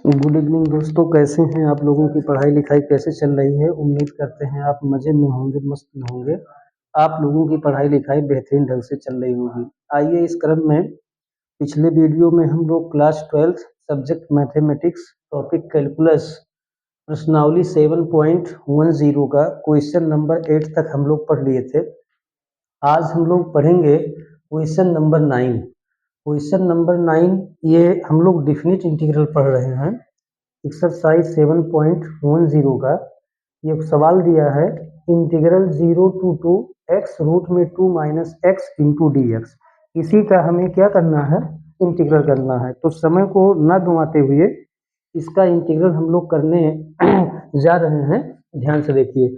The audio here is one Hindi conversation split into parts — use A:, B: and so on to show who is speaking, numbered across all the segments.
A: गुड इवनिंग दोस्तों, कैसे हैं आप? लोगों की पढ़ाई लिखाई कैसे चल रही है? उम्मीद करते हैं आप मज़े में होंगे, मस्त में होंगे। आप लोगों की पढ़ाई लिखाई बेहतरीन ढंग से चल रही होगी। आइए इस क्रम में पिछले वीडियो में हम लोग class 12 subject mathematics topic calculus प्रश्नावली 7.10 का क्वेश्चन नंबर 8 तक हम लोग पढ़ लिए थे। आज हम लोग पढ़ेंगे क्वेश्चन नंबर 9। क्वेश्चन नंबर 9 ये हम लोग डिफिनिट इंटीग्रल पढ़ रहे हैं। एक्सरसाइज 7.10 का ये सवाल दिया है, इंटीग्रल 0 to x रूट में 2 minus x into d x. इसी का हमें क्या करना है? इंटीग्रल करना है। तो समय को न गंवाते हुए इसका इंटीग्रल हम लोग करने जा रहे हैं। ध्यान से देखिए।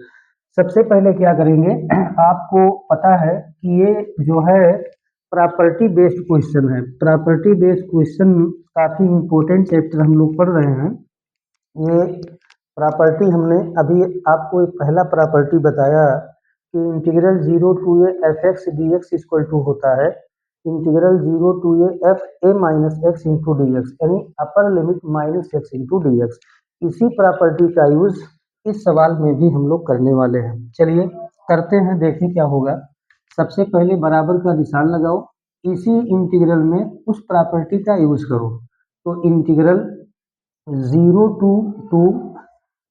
A: सबसे पहले क्या करेंगे, आपको पता है कि ये जो है प्रॉपर्टी बेस्ड क्वेश्चन है। प्रॉपर्टी बेस्ड क्वेश्चन काफ़ी इम्पोर्टेंट चैप्टर हम लोग पढ़ रहे हैं। ये प्रॉपर्टी हमने अभी आपको एक पहला प्रॉपर्टी बताया कि integral 0 to a f x d x equal to होता है integral 0 to a f a minus x into d x, यानी upper limit minus x into d x. इसी प्रॉपर्टी का यूज इस सवाल में भी हम लोग करने वाले हैं। चलिए करते हैं, देखिए क्या होगा। सबसे पहले बराबर का निशान लगाओ, इसी इंटीग्रल में उस प्रॉपर्टी का यूज करो। तो इंटीग्रल 0 to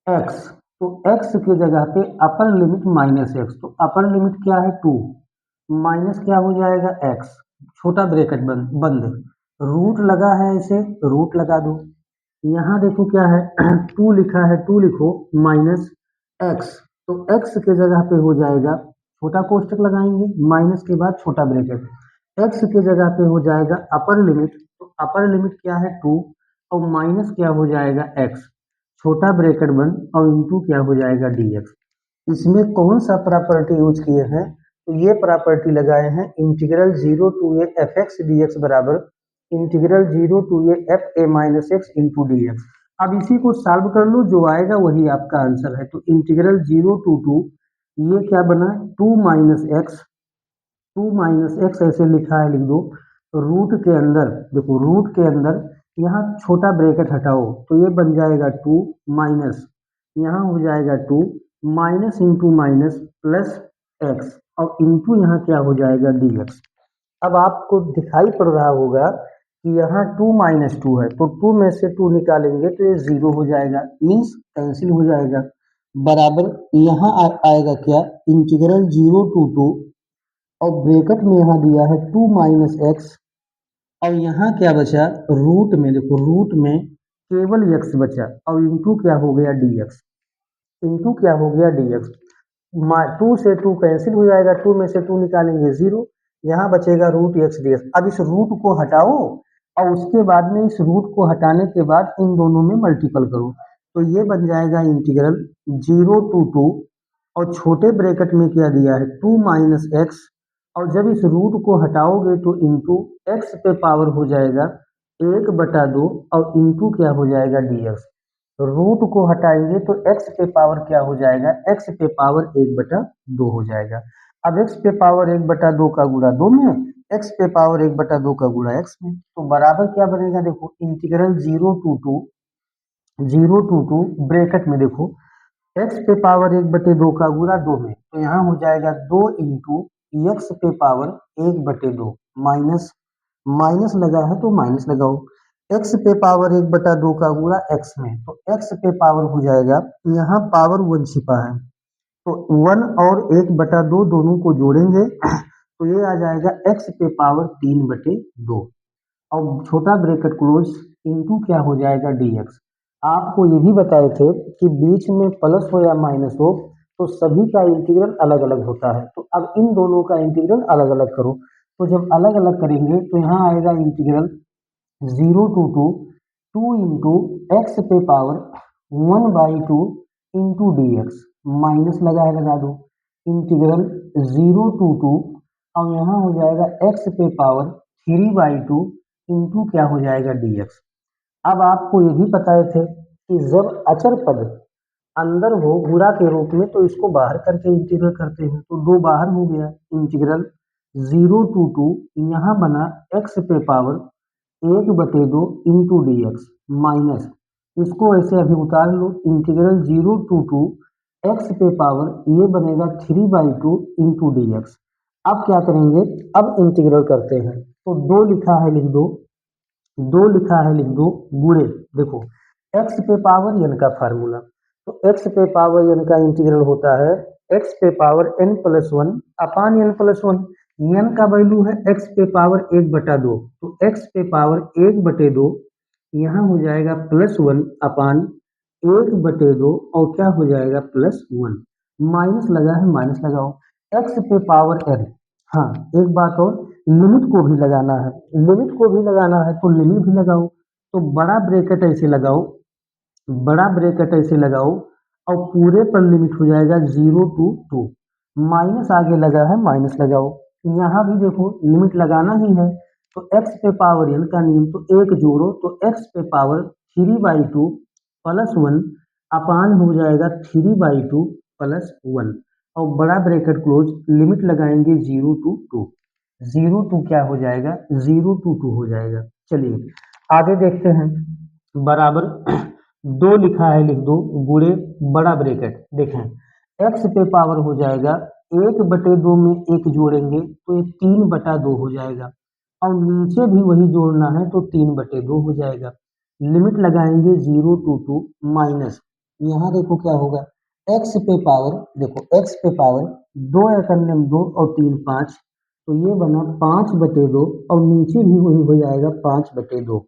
A: एक्स, तो एक्स की जगह पे अपर लिमिट माइनस एक्स, तो अपर लिमिट क्या है 2, माइनस क्या हो जाएगा एक्स, छोटा ब्रैकेट बंद, रूट लगा है इसे रूट लगा दो। यहाँ देखो क्या है 2 लिखा है, 2 लिखो माइनस एक्स, तो एक्स के जगह पे हो जाएगा, छोटा कोष्टक लगाएंगे, माइनस के बाद छोटा ब्रैकेट, एक्स के जगह पे हो जाएगा अपर लिमिट, तो अपर लिमिट क्या है 2 और माइनस क्या हो जाएगा एक्स, छोटा ब्रैकेट बंद और इंटू क्या हो जाएगा डी एक्स। इसमें कौन सा प्रॉपर्टी यूज किए हैं? तो ये प्रॉपर्टी लगाए हैं integral 0 to a f x d x बराबर integral 0 to a f a minus x into d x. अब इसी को सॉल्व कर लो, जो आएगा वही आपका आंसर है। तो इंटीग्रल 0 to ये क्या बना 2 माइनस एक्स, 2 माइनस एक्स ऐसे लिखा है, लिख दो। रूट के अंदर देखो, रूट के अंदर यहाँ छोटा ब्रैकेट हटाओ तो ये बन जाएगा 2 माइनस, यहाँ हो जाएगा 2 minus into minus plus x और इंटू यहाँ क्या हो जाएगा डी एक्स। अब आपको दिखाई पड़ रहा होगा कि यहाँ 2 माइनस 2 है, तो 2 में से 2 निकालेंगे तो ये 0 हो जाएगा, मीन्स कैंसिल हो जाएगा। बराबर यहाँ आएगा क्या इंटीग्रल 0 to और ब्रैकेट में यहाँ दिया है 2 माइनस एक्स और यहाँ क्या बचा रूट में, देखो रूट में केवल एक्स बचा और इंटू क्या हो गया डी एक्स, इंटू क्या हो गया डी एक्स। 2 से 2 कैंसिल हो जाएगा, 2 में से 2 निकालेंगे 0, यहाँ बचेगा रूट एक्स डी एक्स। अब इस रूट को हटाओ और उसके बाद में इस रूट को हटाने के बाद इन दोनों में मल्टीपल करो, तो ये बन जाएगा इंटीग्रल 0 to और छोटे ब्रैकेट में क्या दिया है 2 माइनस एक्स, और जब इस रूट को हटाओगे तो इंटू एक्स पे पावर हो जाएगा 1/2 और इंटू क्या हो जाएगा डी एक्स। रूट को हटाएंगे तो एक्स पे पावर क्या हो जाएगा, एक्स पे पावर 1/2 हो जाएगा। अब एक्स पे पावर 1/2 का गुणा 2 में, एक्स पे पावर 1/2 का गुणा एक्स में, तो बराबर क्या बनेगा देखो इंटीग्रल 0 to ब्रैकेट में देखो एक्स पे पावर 1/2 का गुणा 2 में, तो यहाँ हो जाएगा 2 इंटू एक्स पे पावर 1/2 माइनस, माइनस लगा है तो माइनस लगाओ, एक्स पे पावर 1/2 का गुणा एक्स में, तो एक्स पे पावर हो जाएगा, यहाँ पावर 1 छिपा है तो 1 और 1/2 दोनों को जोड़ेंगे तो ये आ जाएगा एक्स पे पावर 3/2 और छोटा ब्रैकेट क्लोज इंटू क्या हो जाएगा डी एक्स। आपको ये भी बताए थे कि बीच में प्लस हो या माइनस हो तो सभी का इंटीग्रल अलग अलग होता है। तो अब इन दोनों का इंटीग्रल अलग अलग करो, तो जब अलग अलग करेंगे तो यहाँ आएगा इंटीग्रल 0 to 2 इंटू एक्स पे power 1/2 into d x, minus लगा दो इंटीग्रल 0 to और यहाँ हो जाएगा एक्स पे पावर 3/2 इंटू क्या हो जाएगा डी एक्स। अब आपको ये भी बताए थे कि जब अचर पद अंदर हो गुणा के रूप में तो इसको बाहर करके इंटीग्रल करते हैं, तो 2 बाहर हो गया, इंटीग्रल 0 to यहाँ बना एक्स पे power 1/2 into d x minus इसको ऐसे अभी उतार लो, इंटीग्रल 0 to 2 एक्स पे पावर ये बनेगा 3/2 इंटू डी एक्स। अब क्या करेंगे, अब इंटीग्रल करते हैं, तो दो लिखा है लिख दो, दो लिखा है लिख दो गुणे, देखो एक्स पे पावर एन का फार्मूला, तो एक्स पे पावर एन का इंटीग्रल होता है एक्स पे power n plus one upon n plus one. N का वैल्यू है एक्स पे पावर 1/2, तो एक्स पे पावर 1/2 यहाँ हो जाएगा प्लस वन अपान 1/2 और क्या हो जाएगा प्लस वन। माइनस लगा है माइनस लगाओ, एक्स पे पावर एन। हाँ एक बात और, लिमिट को भी लगाना है, लिमिट को भी लगाना है तो लिमिट भी लगाओ, तो बड़ा ब्रैकेट ऐसे लगाओ, बड़ा ब्रैकेट ऐसे लगाओ और पूरे पर लिमिट हो जाएगा 0 to 2, माइनस आगे लगा है माइनस लगाओ, यहाँ भी देखो लिमिट लगाना ही है, तो एक्स पे पावर एन का नियम, तो एक जोड़ो तो एक्स पे पावर 3/2 प्लस वन अपान हो जाएगा 3/2 प्लस वन, और बड़ा ब्रैकेट क्लोज, लिमिट लगाएंगे 0 to 2, 0 to क्या हो जाएगा 0 to 2 हो जाएगा। चलिए आगे देखते हैं, बराबर दो लिखा है लिख दो गुणे बड़ा ब्रैकेट, देखें एक्स पे पावर हो जाएगा 1/2 में एक जोड़ेंगे तो ये 3/2 हो जाएगा, और नीचे भी वही जोड़ना है तो 3/2 हो जाएगा। लिमिट लगाएंगे 0 to 2 माइनस, यहाँ देखो क्या होगा, एक्स पे पावर, देखो एक्स पे पावर दो एक अन्य दो और तीन पाँच, तो ये बना 5/2 और नीचे भी वही हो जाएगा 5/2,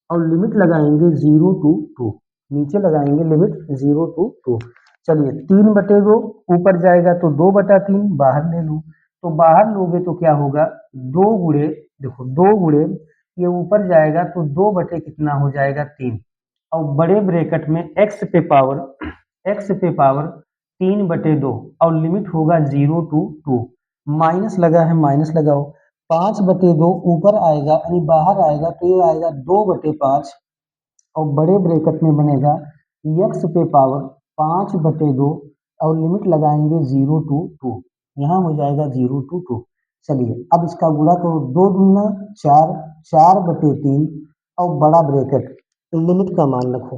A: और लिमिट लगाएंगे 0 to 2, नीचे लगाएंगे लिमिट 0 to 2। चलिए 3/2 ऊपर जाएगा तो 2/3 बाहर ले लो, तो बाहर लोगे तो क्या होगा, दो गुणे, देखो दो गुणे ये ऊपर जाएगा तो 2 कितना हो जाएगा 3, और बड़े ब्रैकेट में एक्स पे पावर 3/2 और लिमिट होगा 0 to 2, माइनस लगा है माइनस लगाओ, 5/2 ऊपर आएगा यानी बाहर आएगा तो ये आएगा 2/5, और बड़े ब्रैकेट में बनेगा एक्स पे पावर 5/2 और लिमिट लगाएंगे 0 to 2, यहाँ हो जाएगा 0 to 2। चलिए अब इसका गुणा करो, 2 दूना 4, 4/3 और बड़ा ब्रैकेट लिमिट का मान रखो,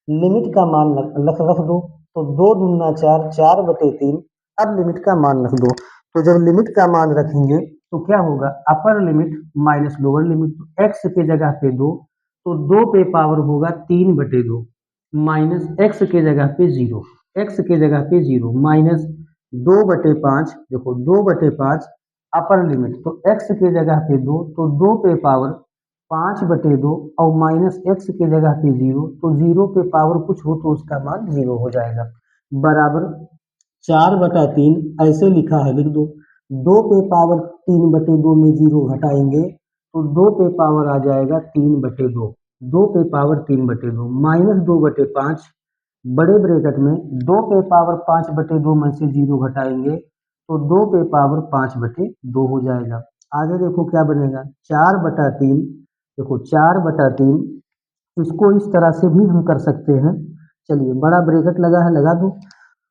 A: लिमिट का मान रख दो, तो 2 दूना 4, 4/3, अब लिमिट का मान रख दो, तो जब लिमिट का मान रखेंगे तो क्या होगा, अपर लिमिट माइनस लोअर लिमिट, तो एक्स के जगह पे 2, तो 2 पे पावर होगा 3/2 माइनस एक्स के जगह पे 0, एक्स के जगह पे 0 माइनस 2/5, देखो 2/5 अपर लिमिट, तो एक्स के जगह पे 2, तो 2 पे पावर 5/2 और माइनस एक्स के जगह पे 0, तो 0 पे पावर कुछ हो तो उसका मान 0 हो जाएगा, बराबर 4/3 ऐसे लिखा है लिख दो, 2 पे पावर 3/2 में 0 घटाएंगे तो 2 पे पावर आ जाएगा 3/2, 2 पे पावर 3/2 माइनस 2/5, बड़े ब्रैकेट में 2 पे पावर 5/2 में से 0 घटाएंगे तो 2 पे पावर 5/2 हो जाएगा। आगे देखो क्या बनेगा, 4/3, देखो 4/3, इसको इस तरह से भी हम कर सकते हैं। चलिए बड़ा ब्रैकेट लगा है लगा दो,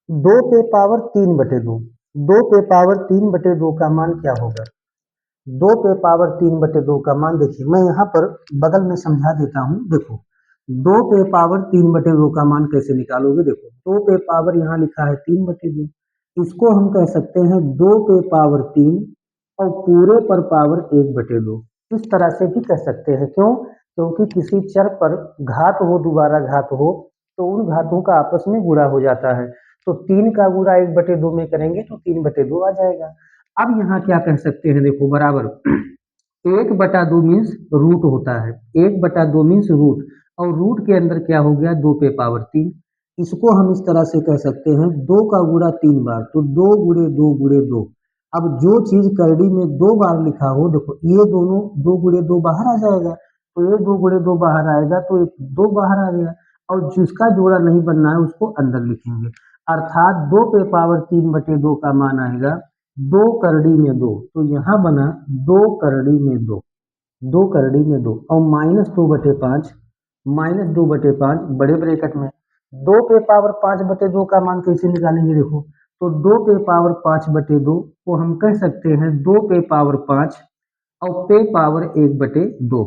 A: 2 पे पावर 3/2, 2 पे पावर 3/2 का मान क्या होगा, 2 पे पावर 3/2 का मान देखिए मैं यहाँ पर बगल में समझा देता हूँ, देखो 2 पे पावर 3/2 का मान कैसे निकालोगे, देखो 2 पे पावर यहाँ लिखा है 3/2, इसको हम कह सकते हैं 2 पे पावर 3 और पूरे पर पावर 1/2, इस तरह से भी कह सकते हैं, क्यों, क्योंकि किसी चर पर घात हो दोबारा घात हो तो उन घातों का आपस में गुणा हो जाता है, तो 3 का गुणा 1/2 में करेंगे तो 3/2 आ जाएगा। अब यहाँ क्या कह सकते हैं, देखो बराबर 1/2 मीन्स रूट होता है, 1/2 मीन्स रूट, और रूट के अंदर क्या हो गया 2 पे पावर 3, इसको हम इस तरह से कह सकते हैं 2 का गुणा 3 बार, तो 2 गुणे 2 गुणे 2। अब जो चीज करड़ी में 2 बार लिखा हो, देखो ये दोनों 2 गुणे 2 बाहर आ जाएगा, तो ये 2 गुणे 2 बाहर आएगा तो एक 2 बाहर आ गया, और जिसका जोड़ा नहीं बनना है उसको अंदर लिखेंगे, अर्थात 2 पे पावर 3/2 का मान आएगा 2 करड़ी में 2, तो यहाँ बना 2 करड़ी में 2, 2 करड़ी में 2, और -2/5, -2/5 बड़े ब्रैकेट में 2 पे पावर 5/2 का मान कैसे निकालेंगे, देखो तो 2 पे पावर 5/2 को हम कह सकते हैं 2 पे पावर 5 और पे पावर 1/2।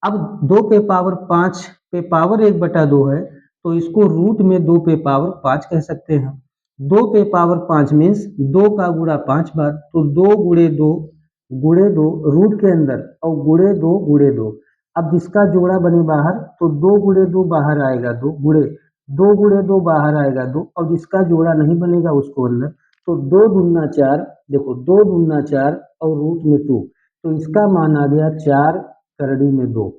A: अब 2 पे पावर 5 पे पावर 1/2 है, तो इसको रूट में 2 पे पावर 5 कह सकते हैं। 2 पे पावर 5 मीन्स 2 का गुणा 5 बार, तो 2 गुणे 2 रूट के अंदर और गुणे 2। अब जिसका जोड़ा बने बाहर तो 2 गुणे 2 बाहर आएगा 2 गुणे 2 बाहर आएगा 2, और जिसका जोड़ा नहीं बनेगा उसको अंदर, तो 2 दूना 4, देखो 2 दूना 4 और रूट में 2, तो इसका मान आ गया 4 करड़ी में 2,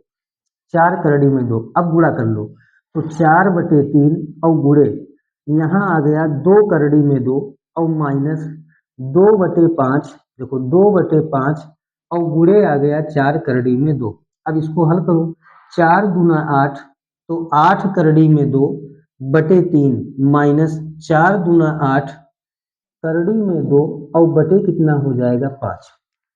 A: 4 करड़ी में 2। अब गुणा कर लो, तो 4/3 और गुणे यहाँ आ गया 2 करड़ी में 2 और माइनस 2/5, देखो 2/5 और गुणे आ गया 4 करड़ी में 2। अब इसको हल करो, 4 दूना 8, तो 8 करड़ी में 2 बटे 3 माइनस 4 दूना 8 करड़ी में 2 और बटे कितना हो जाएगा 5,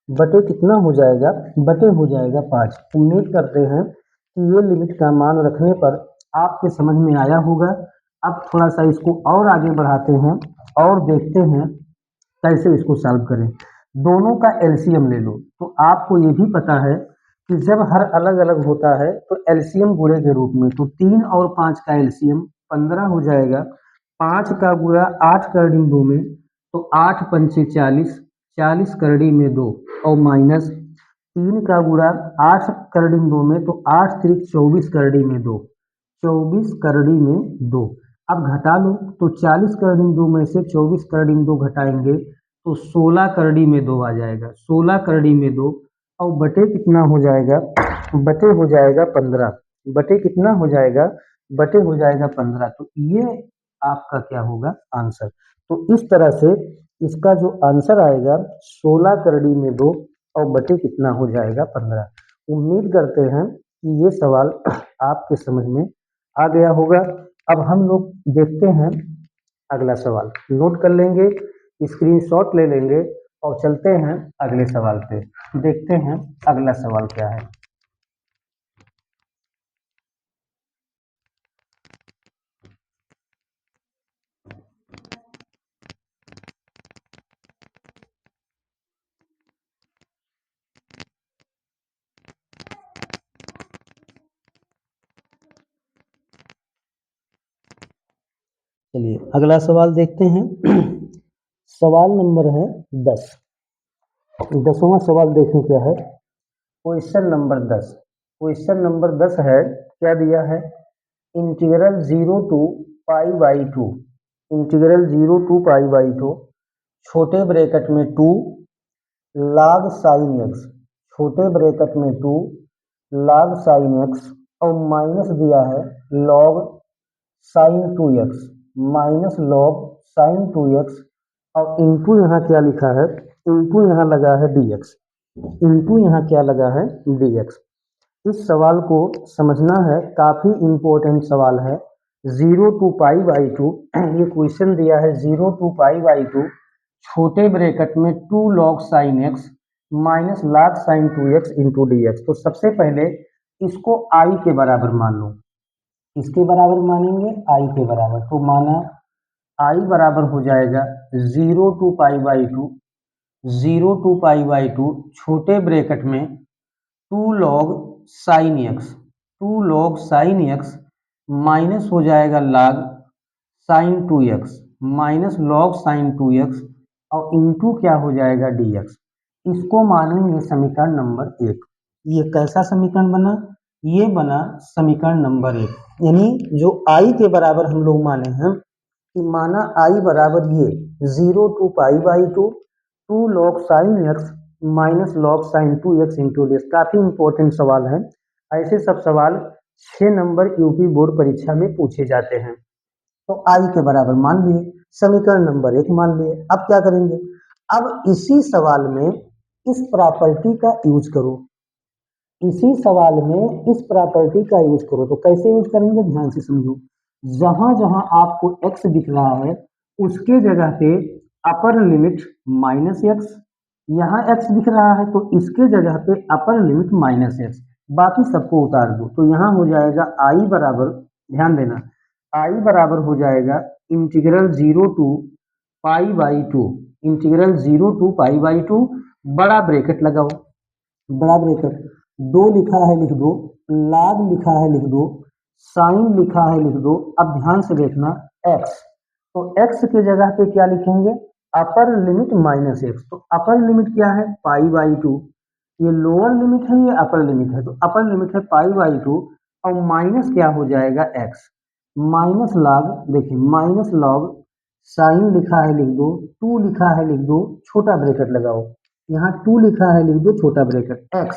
A: बटे कितना हो जाएगा, बटे हो जाएगा 5। उम्मीद करते हैं कि ये लिमिट का मान रखने पर आपके समझ में आया होगा। अब थोड़ा सा इसको और आगे बढ़ाते हैं और देखते हैं कैसे इसको सॉल्व करें। दोनों का एलसीएम ले लो, तो आपको ये भी पता है कि जब हर अलग अलग होता है तो एलसीएम गुणे के रूप में, तो 3 और 5 का एलसीएम 15 हो जाएगा। 5 का गुणा 8 करड़ी 2 में, तो 8 पंचे 40, 40 करड़ी में 2 और माइनस 3 का गुणा 8 करड़ी 2 में, तो 8 त्रिक 24 करड़ी में 2, 24 करड़ी में 2। अब घटा लो, तो 40 करड़ी 2 में से 24 करड़ी में 2 घटाएंगे तो 16 करड़ी में 2 आ जाएगा, 16 करड़ी में 2 और बटे कितना हो जाएगा, बटे हो जाएगा 15, बटे कितना हो जाएगा, बटे हो जाएगा 15। तो ये आपका क्या होगा आंसर। तो इस तरह से इसका जो आंसर आएगा 16 करड़ी में 2 और बटे कितना हो जाएगा 15। उम्मीद करते हैं कि ये सवाल आपके समझ में आ गया होगा। अब हम लोग देखते हैं अगला सवाल, नोट कर लेंगे, स्क्रीनशॉट ले लेंगे और चलते हैं अगले सवाल पे। देखते हैं अगला सवाल क्या है। चलिए अगला सवाल देखते हैं। सवाल नंबर है 10। 10वां सवाल देखें क्या है। क्वेश्चन नंबर 10, क्वेश्चन नंबर 10 है, क्या दिया है, integral 0 to pi by 2, integral 0 to pi by 2, छोटे ब्रैकेट में 2 log साइन एक्स, छोटे ब्रैकेट में 2 log साइन एक्स और माइनस दिया है log sine 2x, minus log sine 2x और इनटू यहाँ क्या लिखा है, इनटू यहाँ लगा है dx, इनटू यहाँ क्या लगा है dx। इस सवाल को समझना है, काफी इंपॉर्टेंट सवाल है। 0 टू पाई बाई 2, ये क्वेश्चन दिया है 0 टू पाई बाई 2, छोटे ब्रैकेट में 2 log sine x minus log sine 2x into d x. तो सबसे पहले इसको i के बराबर मान लो, इसके बराबर मानेंगे i के बराबर, तो माना i बराबर हो जाएगा 0 to pi by 2, 0 to pi by 2 छोटे ब्रैकेट में 2 log sine x, 2 log sine x minus हो जाएगा log sine 2x minus log sine 2x और इंटू क्या हो जाएगा dx। इसको मानेंगे समीकरण नंबर 1। ये कैसा समीकरण बना, ये बना समीकरण नंबर 1, यानी जो i के बराबर हम लोग माने हैं कि माना i बराबर ये 0 to pi by 2, 2 log sine x minus log sine 2x into d x. काफी इंपॉर्टेंट सवाल है, ऐसे सब सवाल 6 नंबर यूपी बोर्ड परीक्षा में पूछे जाते हैं। तो i के बराबर मान लिए, समीकरण नंबर 1 मान लिए। अब क्या करेंगे, अब इसी सवाल में इस प्रॉपर्टी का यूज करो, इसी सवाल में इस प्रॉपर्टी का यूज करो। तो कैसे यूज करेंगे, ध्यान से समझो। जहां जहां आपको x दिख रहा है उसके जगह पे अपर लिमिट माइनस एक्स, यहाँ x दिख रहा है तो इसके जगह पे अपर लिमिट माइनस एक्स, बाकी सबको उतार दो। तो यहाँ हो जाएगा i बराबर, ध्यान देना, i बराबर हो जाएगा integral 0 to pi by 2, integral 0 to pi by 2, बड़ा ब्रैकेट लगाओ, बड़ा ब्रैकेट 2 लिखा है लिख दो, log लिखा है लिख दो साइन लिखा है लिख दो। अब ध्यान से देखना x, तो x के जगह पे क्या लिखेंगे, अपर लिमिट माइनस एक्स। तो अपर लिमिट क्या है π/2, ये लोअर लिमिट है ये अपर लिमिट है, तो अपर लिमिट है π/2 और माइनस क्या हो जाएगा x, माइनस लॉग, देखिए माइनस लॉग साइन लिखा है लिख दो, 2 लिखा है लिख दो, छोटा ब्रैकेट लगाओ, यहाँ 2 लिखा है लिख दो छोटा ब्रैकेट x,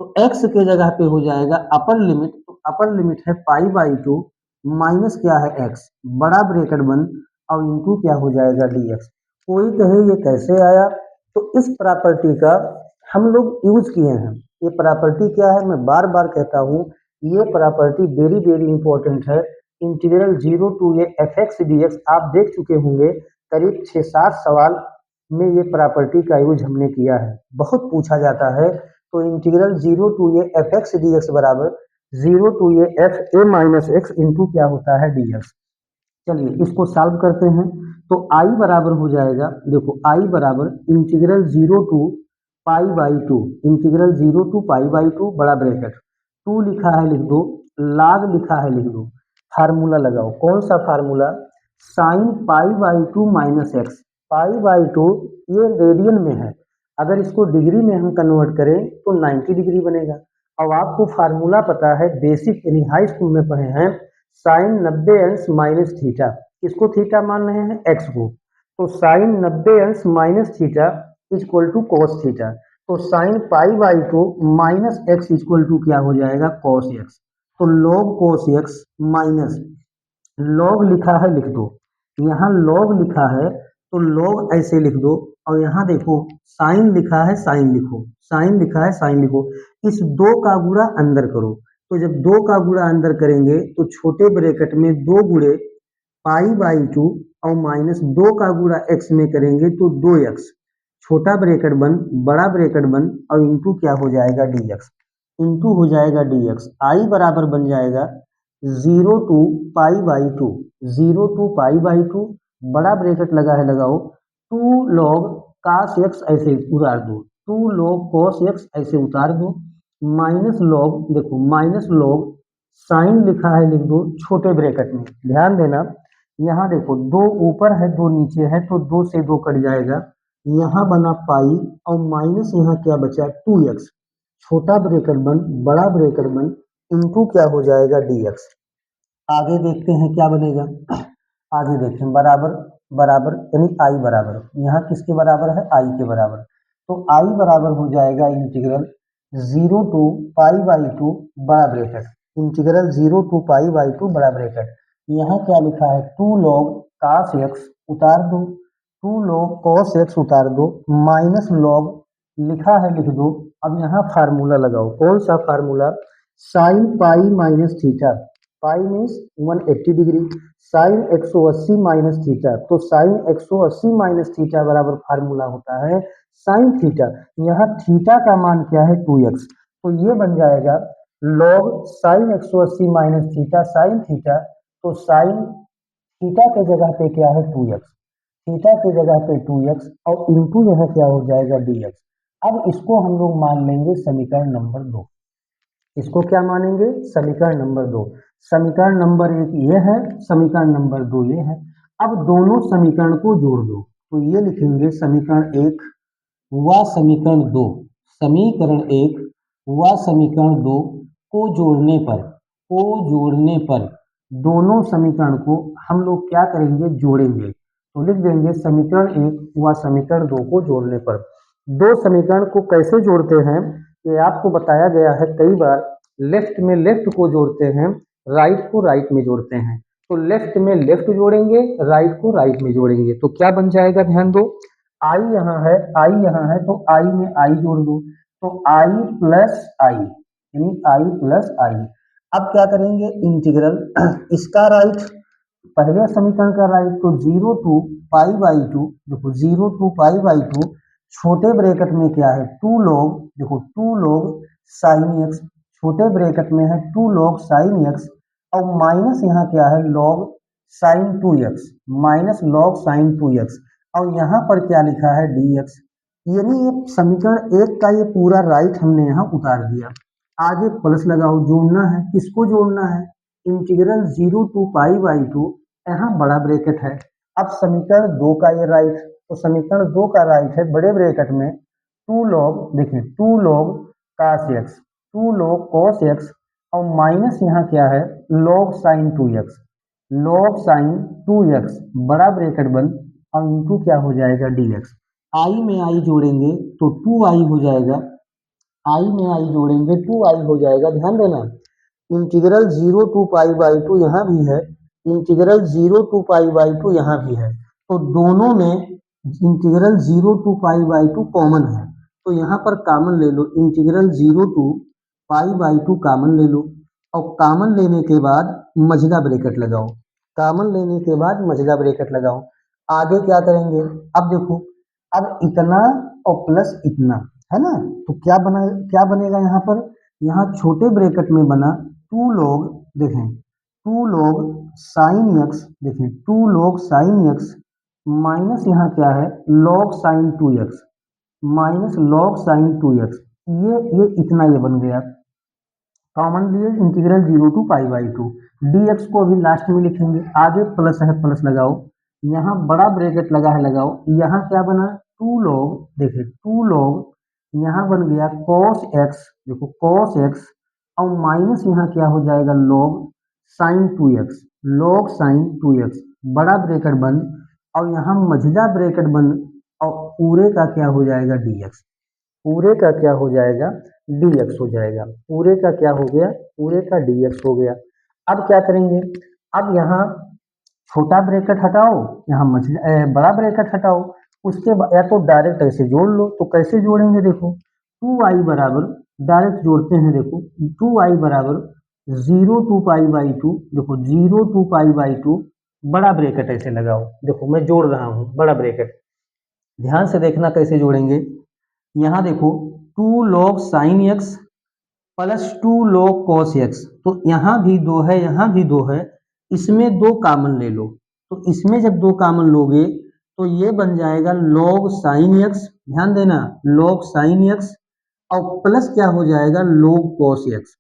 A: तो x के जगह पे हो जाएगा अपर लिमिट, तो अपर लिमिट है π/2 माइनस क्या है x, बड़ा ब्रैकेट बंद और इनटू क्या हो जाएगा dx। कोई कहे ये कैसे आया, तो इस प्रॉपर्टी का हम लोग यूज किए हैं। ये प्रॉपर्टी क्या है, मैं बार बार कहता हूँ, ये प्रॉपर्टी वेरी वेरी इंपॉर्टेंट है। इंटीग्रल 0 टू ये fx dx आप देख चुके होंगे, करीब 6-7 सवाल में ये प्रॉपर्टी का यूज हमने किया है, बहुत पूछा जाता है। तो इंटीग्रल 0 टू ये fx dx बराबर 0 टू ये f a minus x into क्या होता है dx। चलिए इसको सॉल्व करते हैं, तो i बराबर हो जाएगा, देखो i बराबर इंटीग्रल 0 टू π/2, इंटीग्रल 0 टू π/2 बड़ा ब्रैकेट 2 लिखा है लिख दो, log लिखा है लिख दो, फार्मूला लगाओ, कौन सा फार्मूला, साइन π/2 माइनस एक्स, π/2 ये रेडियन में है, अगर इसको डिग्री में हम कन्वर्ट करें तो 90 डिग्री बनेगा। अब आपको फार्मूला पता है, बेसिक यानी हाई स्कूल में पढ़े हैं, साइन 90 अंश माइनस थीटा, इसको थीटा मान रहे हैं एक्स को, तो साइन 90 अंश minus theta equal to cos theta, तो sine π/2 minus x equal to क्या हो जाएगा कॉस एक्स, तो log cos x minus log लिखा है लिख दो, यहाँ लॉग लिखा है तो लॉग ऐसे लिख दो, और यहाँ देखो साइन लिखा है साइन लिखो, साइन लिखा है साइन लिखो, इस 2 का गुणा अंदर करो, तो जब 2 का गुणा अंदर करेंगे तो छोटे ब्रैकेट में 2 गुणे π/2 और माइनस 2 का गुणा x में करेंगे तो 2x, छोटा ब्रैकेट बंद बड़ा ब्रैकेट बंद और इंटू क्या हो जाएगा dx, इंटू हो जाएगा dx, i बराबर बन जाएगा 0 टू π/2, 0 टू π/2 बड़ा ब्रैकेट लगा है लगाओ, 2 log cos x ऐसे उतार दो, 2 log cos x ऐसे उतार दो, माइनस लॉग, देखो माइनस लॉग साइन लिखा है लिख दो छोटे ब्रैकेट में, ध्यान देना यहाँ देखो 2 ऊपर है 2 नीचे है, तो 2 से 2 कट जाएगा, यहाँ बना पाई और माइनस यहाँ क्या बचा 2x, छोटा ब्रैकेट बंद बड़ा ब्रैकेट बंद इनटू क्या हो जाएगा dx। आगे देखते हैं क्या बनेगा, आगे देखें बराबर बराबर यानी i बराबर, यहाँ किसके बराबर है i के बराबर, तो i बराबर हो जाएगा इंटीग्रल 0 टू π/2 बड़ा ब्रैकेट, इंटीग्रल 0 टू π/2 बड़ा ब्रैकेट, यहाँ क्या लिखा है 2 log cos x उतार दो, 2 log cos x उतार दो, माइनस log लिखा है लिख दो, अब यहाँ फार्मूला लगाओ, कौन सा formula, sine pi minus theta, pi means 180 degree, sine 180 minus theta, तो साइन 180 माइनस थीटा बराबर फार्मूला होता है साइन थीटा, यहाँ थीटा का मान क्या है 2x, तो ये बन जाएगा log sine 180 minus theta sine theta, तो साइन थीटा के जगह पे क्या है 2x, थीटा की जगह पे 2x और इनटू यहाँ क्या हो जाएगा dx। अब इसको हम लोग मान लेंगे समीकरण नंबर 2, इसको क्या मानेंगे समीकरण नंबर 2, समीकरण नंबर 1 ये है, समीकरण नंबर 2 ये है। अब दोनों समीकरण को जोड़ दो, तो ये लिखेंगे समीकरण 1 व समीकरण 2, समीकरण 1 व समीकरण 2 को जोड़ने पर दोनों समीकरण को हम लोग क्या करेंगे जोड़ेंगे, तो लिख देंगे समीकरण 1 व समीकरण 2 को जोड़ने पर। दो समीकरण को कैसे जोड़ते हैं ये आपको बताया गया है कई बार, लेफ्ट में लेफ्ट को जोड़ते हैं, राइट को राइट में जोड़ते हैं, तो लेफ्ट में लेफ्ट जोड़ेंगे राइट को राइट में जोड़ेंगे, तो क्या बन जाएगा ध्यान दो, आई यहाँ है आई यहाँ है, तो आई में आई जोड़ दो, तो आई प्लस आई यानी आई प्लस आई। अब क्या करेंगे इंटीग्रल इसका राइट, पहले समीकरण का राइट, तो 0 टू π/2, देखो 0 टू π/2 छोटे ब्रैकेट में क्या है 2 log, देखो 2 log साइन x, छोटे ब्रैकेट में है 2 log साइन x और माइनस यहाँ क्या है log sine 2x, minus log sine 2x और यहाँ पर क्या लिखा है dx, यानी ये समीकरण 1 का ये पूरा राइट हमने यहाँ उतार दिया। आगे प्लस लगाओ, जोड़ना है, किसको जोड़ना है इंटीग्रल 0 टू पाई बाई 2, यहाँ बड़ा ब्रैकेट है। अब समीकरण 2 का ये राइट, तो समीकरण 2 का राइट है बड़े ब्रैकेट में 2 लॉग, देखिए 2 log cos x, 2 log cos x और माइनस यहाँ क्या है log sin 2x, log sin 2x बड़ा ब्रैकेट बंद और इनटू क्या हो जाएगा dx। आई में आई जोड़ेंगे तो 2i हो जाएगा, आई में आई जोड़ेंगे 2i हो जाएगा। ध्यान देना इंटीग्रल 0 टू पाई बाई 2 यहाँ भी है, इंटीग्रल 0 टू पाई बाई 2 यहाँ भी है, तो दोनों में integral 0 to pi by 2 common है, तो यहाँ पर कॉमन ले लो, integral 0 to pi by 2 common ले लो और कॉमन लेने के बाद मझला ब्रैकेट लगाओ, कॉमन लेने के बाद मझला ब्रैकेट लगाओ। आगे क्या करेंगे, अब देखो, अब इतना और प्लस इतना है ना, तो क्या बनेगा यहाँ पर, यहाँ छोटे ब्रैकेट में बना 2 log, देखें 2 log sin x, देखें 2 log sin x माइनस यहाँ क्या है log sin 2x, minus log sin 2x, ये इतना ये बन गया। कॉमन लिए integral 0 to pi by 2, dx को अभी लास्ट में लिखेंगे, आगे प्लस है प्लस लगाओ, यहाँ बड़ा ब्रैकेट लगा है लगाओ, यहाँ क्या बना 2 log, देखिए 2 log यहाँ बन गया cos x, देखो cos x और माइनस यहाँ क्या हो जाएगा log sin 2x, log sin 2x बड़ा ब्रैकेट बंद और यहाँ मझला ब्रैकेट बंद और पूरे का क्या हो जाएगा dx, पूरे का क्या हो जाएगा dx हो जाएगा, पूरे का क्या हो गया, पूरे का dx हो गया। अब क्या करेंगे, अब यहाँ छोटा ब्रैकेट हटाओ, यहाँ बड़ा ब्रैकेट हटाओ, उसके बाद या तो डायरेक्ट ऐसे जोड़ लो, तो कैसे जोड़ेंगे देखो 2i बराबर, डायरेक्ट जोड़ते हैं देखो 2i बराबर 0 टू पाई बाई 2, देखो 0 टू पाई बाई 2 बड़ा ब्रैकेट ऐसे लगाओ, देखो मैं जोड़ रहा हूँ बड़ा ब्रैकेट, ध्यान से देखना कैसे जोड़ेंगे। यहाँ देखो 2 log sin x plus 2 log cos x, तो यहाँ भी 2 है यहाँ भी 2 है, इसमें 2 कॉमन ले लो, तो इसमें जब 2 कॉमन लोगे तो ये बन जाएगा log sin x, ध्यान देना log sin x और प्लस क्या हो जाएगा log cos x,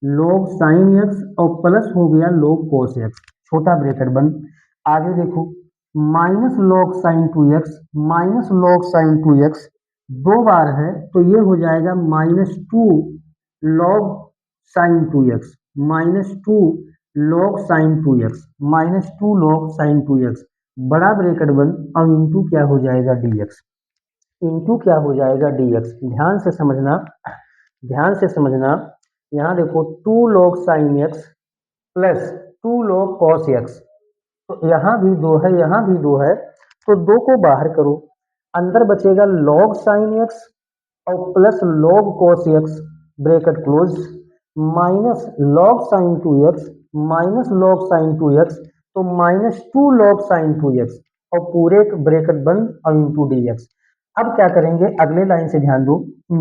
A: log sin x और प्लस हो गया log cos x, छोटा ब्रैकेट बंद। आगे देखो minus log sin 2x, minus log sin 2x 2 बार है तो ये हो जाएगा -2 log sin 2x, -2 log sin 2x, -2 log sin 2x बड़ा ब्रैकेट बंद और इंटू क्या हो जाएगा dx, इंटू क्या हो जाएगा dx। ध्यान से समझना, ध्यान से समझना, यहाँ देखो 2 log sin x plus 2 log cos x, तो यहाँ भी 2 है यहाँ भी 2 है, तो 2 को बाहर करो, अंदर बचेगा log sin x और plus log cos x bracket close, minus log sin 2x, minus log sin 2x, तो -2 log sin 2x और पूरे ब्रैकेट बंद और इंटू dx। अब क्या करेंगे अगले लाइन से ध्यान दो,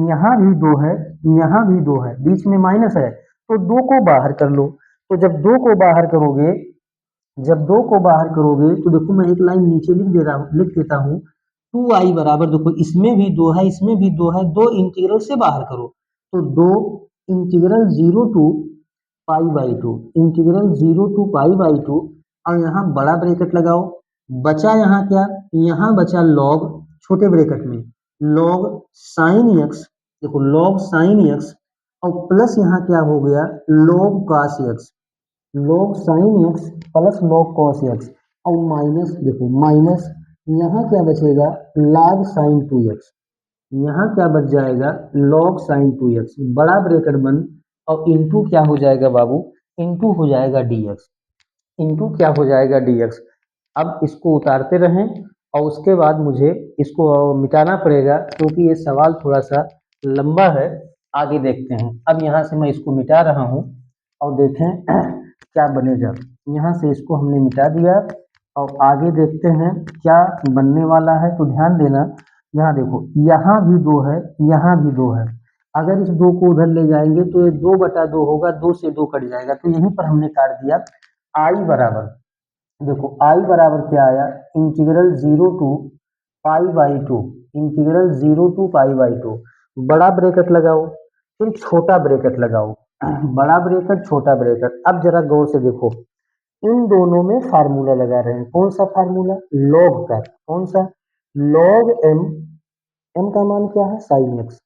A: यहाँ भी 2 है यहाँ भी 2 है, बीच में माइनस है, तो 2 को बाहर कर लो, तो जब 2 को बाहर करोगे, जब 2 को बाहर करोगे तो देखो मैं एक लाइन नीचे लिख देता हूँ 2i बराबर, देखो इसमें भी 2 है इसमें भी 2 है, 2 इंटीग्रल से बाहर करो, तो 2 integral 0 to pi by 2, integral 0 to pi by 2 और यहाँ बड़ा ब्रैकेट लगाओ, बचा यहाँ क्या, यहाँ बचा log छोटे ब्रैकेट में log sin x, देखो log sin x और प्लस यहाँ क्या हो गया log cos x, log sin x plus log cos x और माइनस, देखो माइनस यहाँ क्या बचेगा log sin 2x, यहाँ क्या बच जाएगा log sin 2x बड़ा ब्रैकेट बंद और इंटू क्या हो जाएगा बाबू, इंटू हो जाएगा dx, इंटू क्या हो जाएगा dx। अब इसको उतारते रहें और उसके बाद मुझे इसको मिटाना पड़ेगा क्योंकि ये सवाल थोड़ा सा लंबा है, आगे देखते हैं। अब यहाँ से मैं इसको मिटा रहा हूँ और देखें क्या बनेगा, यहाँ से इसको हमने मिटा दिया और आगे देखते हैं क्या बनने वाला है। तो ध्यान देना यहाँ देखो यहाँ भी 2 है यहाँ भी 2 है, अगर इस 2 को उधर ले जाएंगे तो ये 2/2 होगा, 2 से 2 कट जाएगा, तो यहीं पर हमने काट दिया। आई बराबर, देखो आई बराबर क्या आया integral 0 to pi by 2, integral 0 to pi by 2 बड़ा ब्रैकेट लगाओ फिर छोटा ब्रैकेट लगाओ, बड़ा ब्रेकेट छोटा ब्रेकेट। अब जरा गौर से देखो, इन दोनों में फार्मूला लगा रहे हैं। कौन सा फार्मूला? लॉग का। कौन सा? Log M. एम का मान क्या है? Sine x.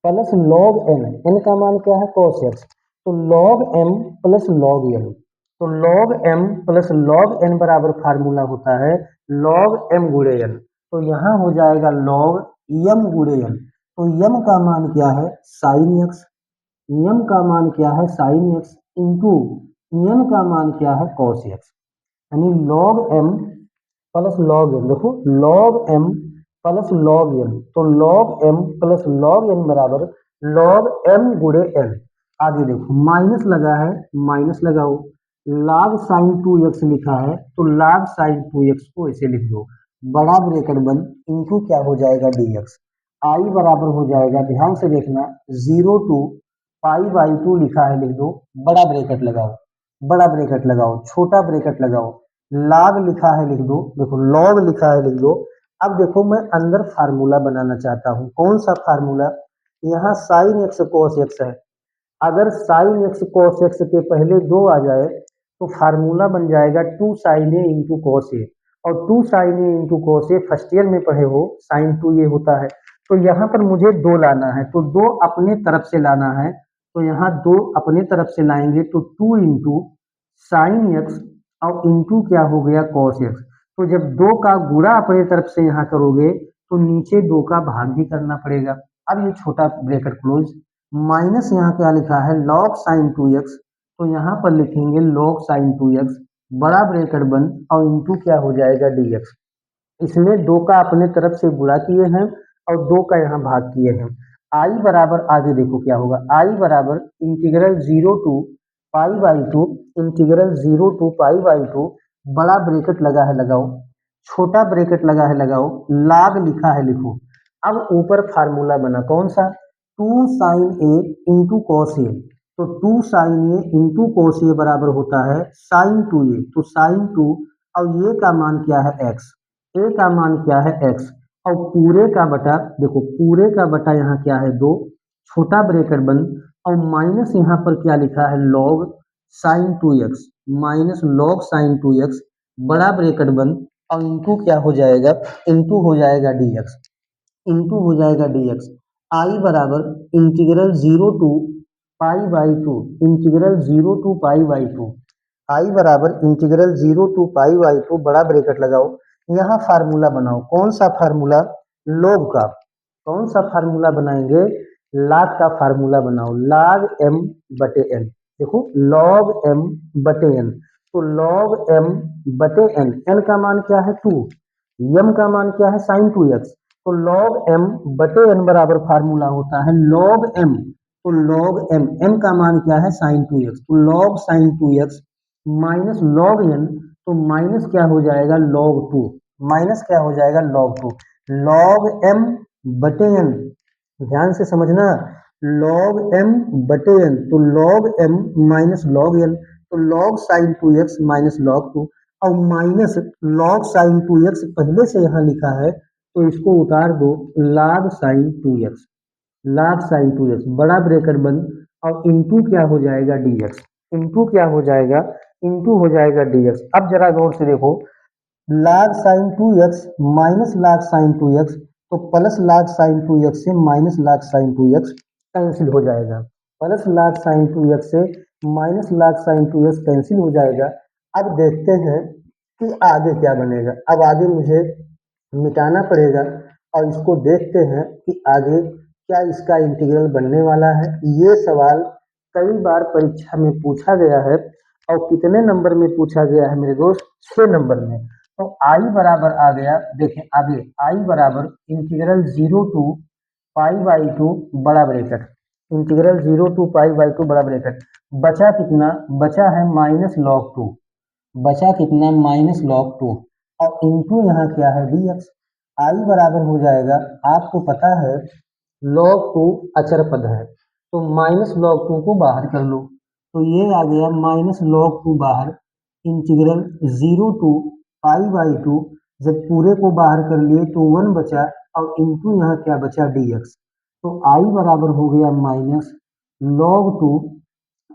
A: Plus log n. N का मान क्या है? Cos x. तो log m plus log n. तो log m plus log n बराबर फार्मूला होता है लॉग एम गुणे एन। तो यहाँ हो जाएगा लॉग एम गुणे एन। तो एम का मान क्या है? Sine x. एम का मान क्या है? साइन एक्स इंटू एन का मान क्या है? Cos x. यानी log m plus log n. देखो, log m plus log n. तो log m plus log n बराबर लॉग एम गुणे एन। आगे देखो, माइनस लगा है, माइनस लगाओ। log साइन 2x लिखा है तो log साइन 2x को ऐसे लिख दो, बड़ा ब्रेकेट बंद इनटू क्या हो जाएगा? dx। आई बराबर हो जाएगा, ध्यान से देखना, 0 to पाई/2 लिखा है, लिख दो, बड़ा ब्रेकेट लगाओ, बड़ा ब्रेकेट लगाओ, छोटा ब्रेकेट लगाओ, log लिखा है लिख दो, देखो log लिखा है लिख दो। अब देखो, मैं अंदर फार्मूला बनाना चाहता हूं। कौन सा फार्मूला? यहाँ साइन एक्स कोस एक्स है। अगर साइन एक्स कोस एक्स के पहले दो आ जाए तो फार्मूला बन जाएगा 2 sin a इंटू कोस ए। और 2 sin a into cos A first year में पढ़े हो, साइन 2 ये होता है। तो यहाँ पर मुझे दो लाना है, तो दो अपने तरफ से लाना है। तो यहाँ दो अपने तरफ से लाएंगे तो 2 इंटू साइन एक्स और इंटू क्या हो गया? Cos x. तो जब दो का गुणा अपने तरफ से यहाँ करोगे तो नीचे दो का भाग भी करना पड़ेगा। अब ये छोटा ब्रैकेट क्लोज, माइनस यहाँ क्या लिखा है? Log sign 2x। तो यहाँ पर लिखेंगे लॉग साइन 2x, बड़ा ब्रैकेट बंद और इंटू क्या हो जाएगा? dx। इसमें दो का अपने तरफ से गुणा किए हैं और दो का यहाँ भाग किए हैं। आई बराबर, आगे देखो क्या होगा, आई बराबर इंटीग्रल 0 to पाई/2, इंटीग्रल 0 to पाई/2, बड़ा ब्रेकेट लगा है लगाओ, छोटा ब्रेकेट लगा है लगाओ, log लिखा है लिखो। अब ऊपर फार्मूला बना कौन सा? 2 sin a into cos A. तो 2 sin a into cos A बराबर होता है sin 2a। तो sin 2 और ये का मान क्या है? x। ए का मान क्या है? x। और पूरे का बटा, देखो पूरे का बटा यहाँ क्या है? 2, छोटा ब्रेकेट बंद और माइनस यहाँ पर क्या लिखा है? log sine 2x, minus log sine 2x, बड़ा ब्रेकेट बंद और इंटू क्या हो जाएगा? इंटू हो जाएगा dx, इंटू हो जाएगा dx। आई बराबर इंटीग्रल 0 to पाई/2, इंटीग्रल 0 to पाई/2, आई बराबर इंटीग्रल 0 to पाई/2, बड़ा ब्रेकेट लगाओ, यहाँ फार्मूला बनाओ। कौन सा फार्मूला? लॉग का। कौन सा फार्मूला बनाएंगे? log का फार्मूला बनाओ, log m बटे n। देखो log m बटे n। तो log m बटे n, n का मान क्या है? 2, m का मान क्या है? Sign 2x। तो log m बटे n बराबर फार्मूला होता है log m। तो log m, m का मान क्या है? Sign 2x। तो log sine 2x minus log n, तो माइनस क्या हो जाएगा? log 2, माइनस क्या हो जाएगा? log 2। log m बटे n, ध्यान से समझना, log m बटे n। तो log m minus log n, तो log sine 2x minus log 2, और माइनस log साइन 2x पहले से यहाँ लिखा है तो इसको उतार दो, log sine 2x, log sine 2x, बड़ा ब्रैकेट बंद और इंटू क्या हो जाएगा? dx, इंटू क्या हो जाएगा? इंटू हो जाएगा dx। अब जरा गौर से देखो, log sine 2x minus log sine 2x, तो प्लस log साइन 2x से minus log sine 2x cancel हो जाएगा, प्लस log साइन 2x से minus log sine 2x cancel हो जाएगा। अब देखते हैं कि आगे क्या बनेगा। अब आगे मुझे मिटाना पड़ेगा और इसको देखते हैं कि आगे क्या इसका इंटीग्रल बनने वाला है। ये सवाल कई बार परीक्षा में पूछा गया है और कितने नंबर में पूछा गया है मेरे दोस्त? 6 नंबर में। तो आई बराबर आ गया, देखें आगे, आई बराबर इंटीग्रल 0 to पाई/2, बड़ा ब्रैकेट, इंटीग्रल 0 to पाई/2, बड़ा ब्रैकेट, बचा कितना? बचा है माइनस log 2, बचा कितना? माइनस log 2, और इंटू यहाँ क्या है? dx। आई बराबर हो जाएगा, आपको पता है log 2 अचर पद है, तो माइनस log 2 को बाहर कर लो, तो ये आ गया माइनस log 2 बाहर, इंटीग्रल 0 to पाई/2, जब पूरे को बाहर कर लिए तो 1 बचा और इंटू यहाँ क्या बचा? dx। तो आई बराबर हो गया माइनस log 2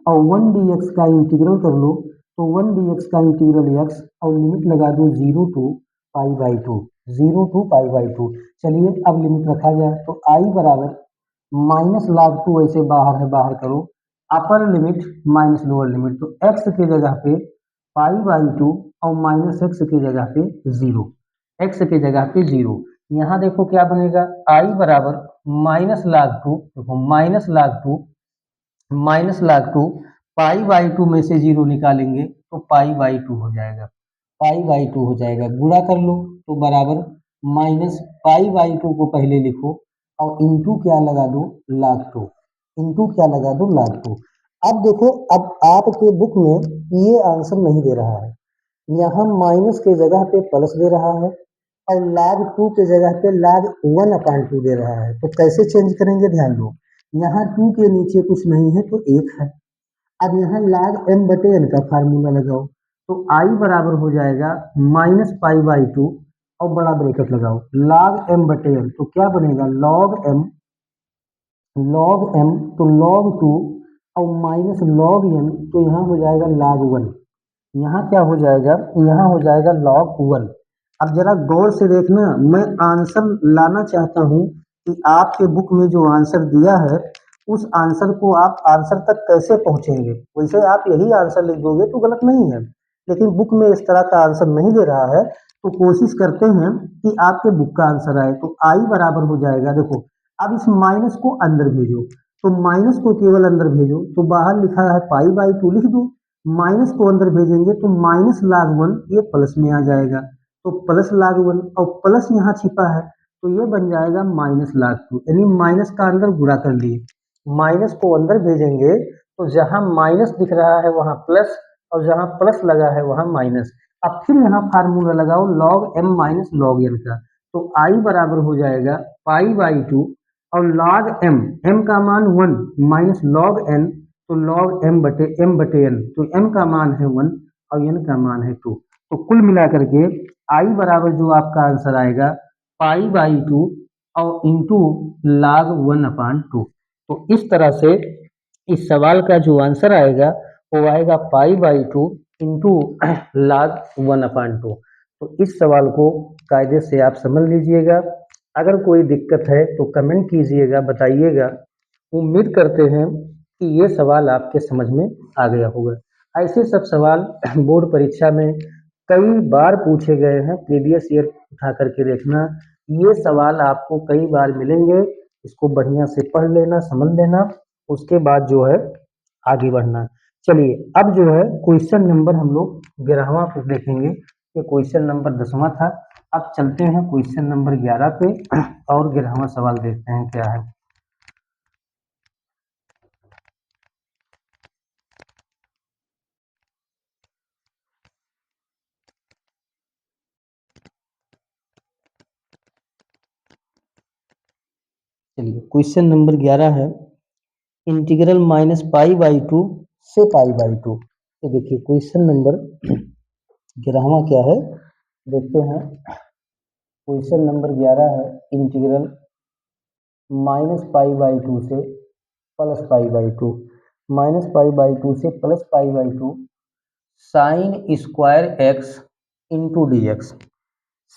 A: और 1 dx का इंटीग्रल कर लो, तो 1 dx का इंटीग्रल x और लिमिट लगा दो 0 to π/2, 0 to π/2। चलिए अब लिमिट रखा जाए तो I बराबर -log 2 ऐसे बाहर है, बाहर करो, अपर लिमिट माइनस लोअर लिमिट, तो x की जगह पे π/2 और -x की जगह पे 0, x की जगह पे 0। यहाँ देखो क्या बनेगा, I बराबर -log 2, देखो -log 2 π/2 में से 0 निकालेंगे तो π/2 हो जाएगा, π/2 हो जाएगा, गुणा कर लो तो बराबर -π/2 को पहले लिखो और इंटू क्या लगा दो, log 2, इंटू क्या लगा दो, log 2। अब देखो, अब आपके बुक में ये आंसर नहीं दे रहा है, यहाँ माइनस के जगह पे प्लस दे रहा है और log 2 के जगह पे log 1/2 दे रहा है, तो कैसे चेंज करेंगे, ध्यान दो, यहाँ 2 के नीचे कुछ नहीं है तो 1 है। अब यहाँ log m/n का फार्मूला लगाओ, तो I बराबर हो जाएगा -π/2 और बड़ा ब्रैकेट लगाओ, log m/n, तो क्या बनेगा, log m, तो log 2 और माइनस log n, तो यहाँ हो जाएगा log 1, यहाँ क्या हो जाएगा, यहाँ हो जाएगा log 1। अब जरा गौर से देखना, मैं आंसर लाना चाहता हूँ कि आपके बुक में जो आंसर दिया है उस आंसर को आप आंसर तक कैसे पहुंचेंगे। वैसे आप यही आंसर लिख दोगे तो गलत नहीं है, लेकिन बुक में इस तरह का आंसर नहीं दे रहा है, तो कोशिश करते हैं कि आपके बुक का आंसर आए। तो I बराबर हो जाएगा, देखो अब इस माइनस को अंदर भेजो, तो माइनस को केवल अंदर भेजो, तो बाहर लिखा है π/2 लिख दो, माइनस को अंदर भेजेंगे तो -log 1 ये प्लस में आ जाएगा, तो +log 1 और प्लस यहाँ छिपा है तो ये बन जाएगा -log 2, यानी माइनस का अंदर गुणा कर लिए, माइनस को अंदर भेजेंगे तो जहां माइनस दिख रहा है वहां प्लस और जहां प्लस लगा है वहां माइनस। अब फिर यहाँ फार्मूला लगाओ log m minus log n का, तो I बराबर हो जाएगा π/2 और log m का मान 1 माइनस log n, तो log m/n, तो m का मान है 1 और n का मान है 2, तो कुल मिलाकर के I बराबर जो आपका आंसर आएगा π/2 और इंटू log 1/2। तो इस तरह से इस सवाल का जो आंसर आएगा वो आएगा π/2 इंटू log 1/2। तो इस सवाल को कायदे से आप समझ लीजिएगा, अगर कोई दिक्कत है तो कमेंट कीजिएगा, बताइएगा। उम्मीद करते हैं कि ये सवाल आपके समझ में आ गया होगा। ऐसे सब सवाल बोर्ड परीक्षा में कई बार पूछे गए हैं, प्रीवियस ईयर उठा करके देखना, ये सवाल आपको कई बार मिलेंगे, इसको बढ़िया से पढ़ लेना, समझ लेना, उसके बाद जो है आगे बढ़ना। चलिए अब जो है क्वेश्चन नंबर हम लोग 11वां को देखेंगे, ये क्वेश्चन नंबर 10वां था। अब चलते हैं क्वेश्चन नंबर 11 पे और 11वां सवाल देखते हैं क्या है। चलिए क्वेश्चन नंबर 11 है, इंटीग्रल -π/2 से π/2। तो देखिए क्वेश्चन नंबर 11वां क्या है, देखते हैं। क्वेश्चन नंबर 11 है, इंटीग्रल -π/2 से +π/2, -π/2 से +π/2 sine square x into d x,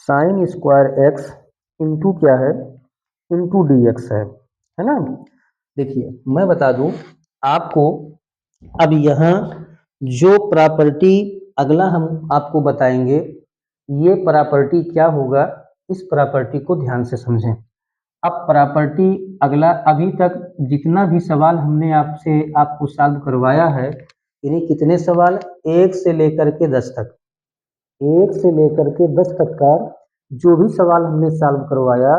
A: sine square x into क्या है, इंटू डी एक्स है ना। देखिए मैं बता दूं आपको, अब यहाँ जो प्रॉपर्टी अगला हम आपको बताएंगे, ये प्रॉपर्टी क्या होगा, इस प्रॉपर्टी को ध्यान से समझें। अब प्रॉपर्टी अगला, अभी तक जितना भी सवाल हमने आपको सॉल्व करवाया है, यानी कितने सवाल, 1 से लेकर के 10 तक, 1 से लेकर के 10 तक का जो भी सवाल हमने सॉल्व करवाया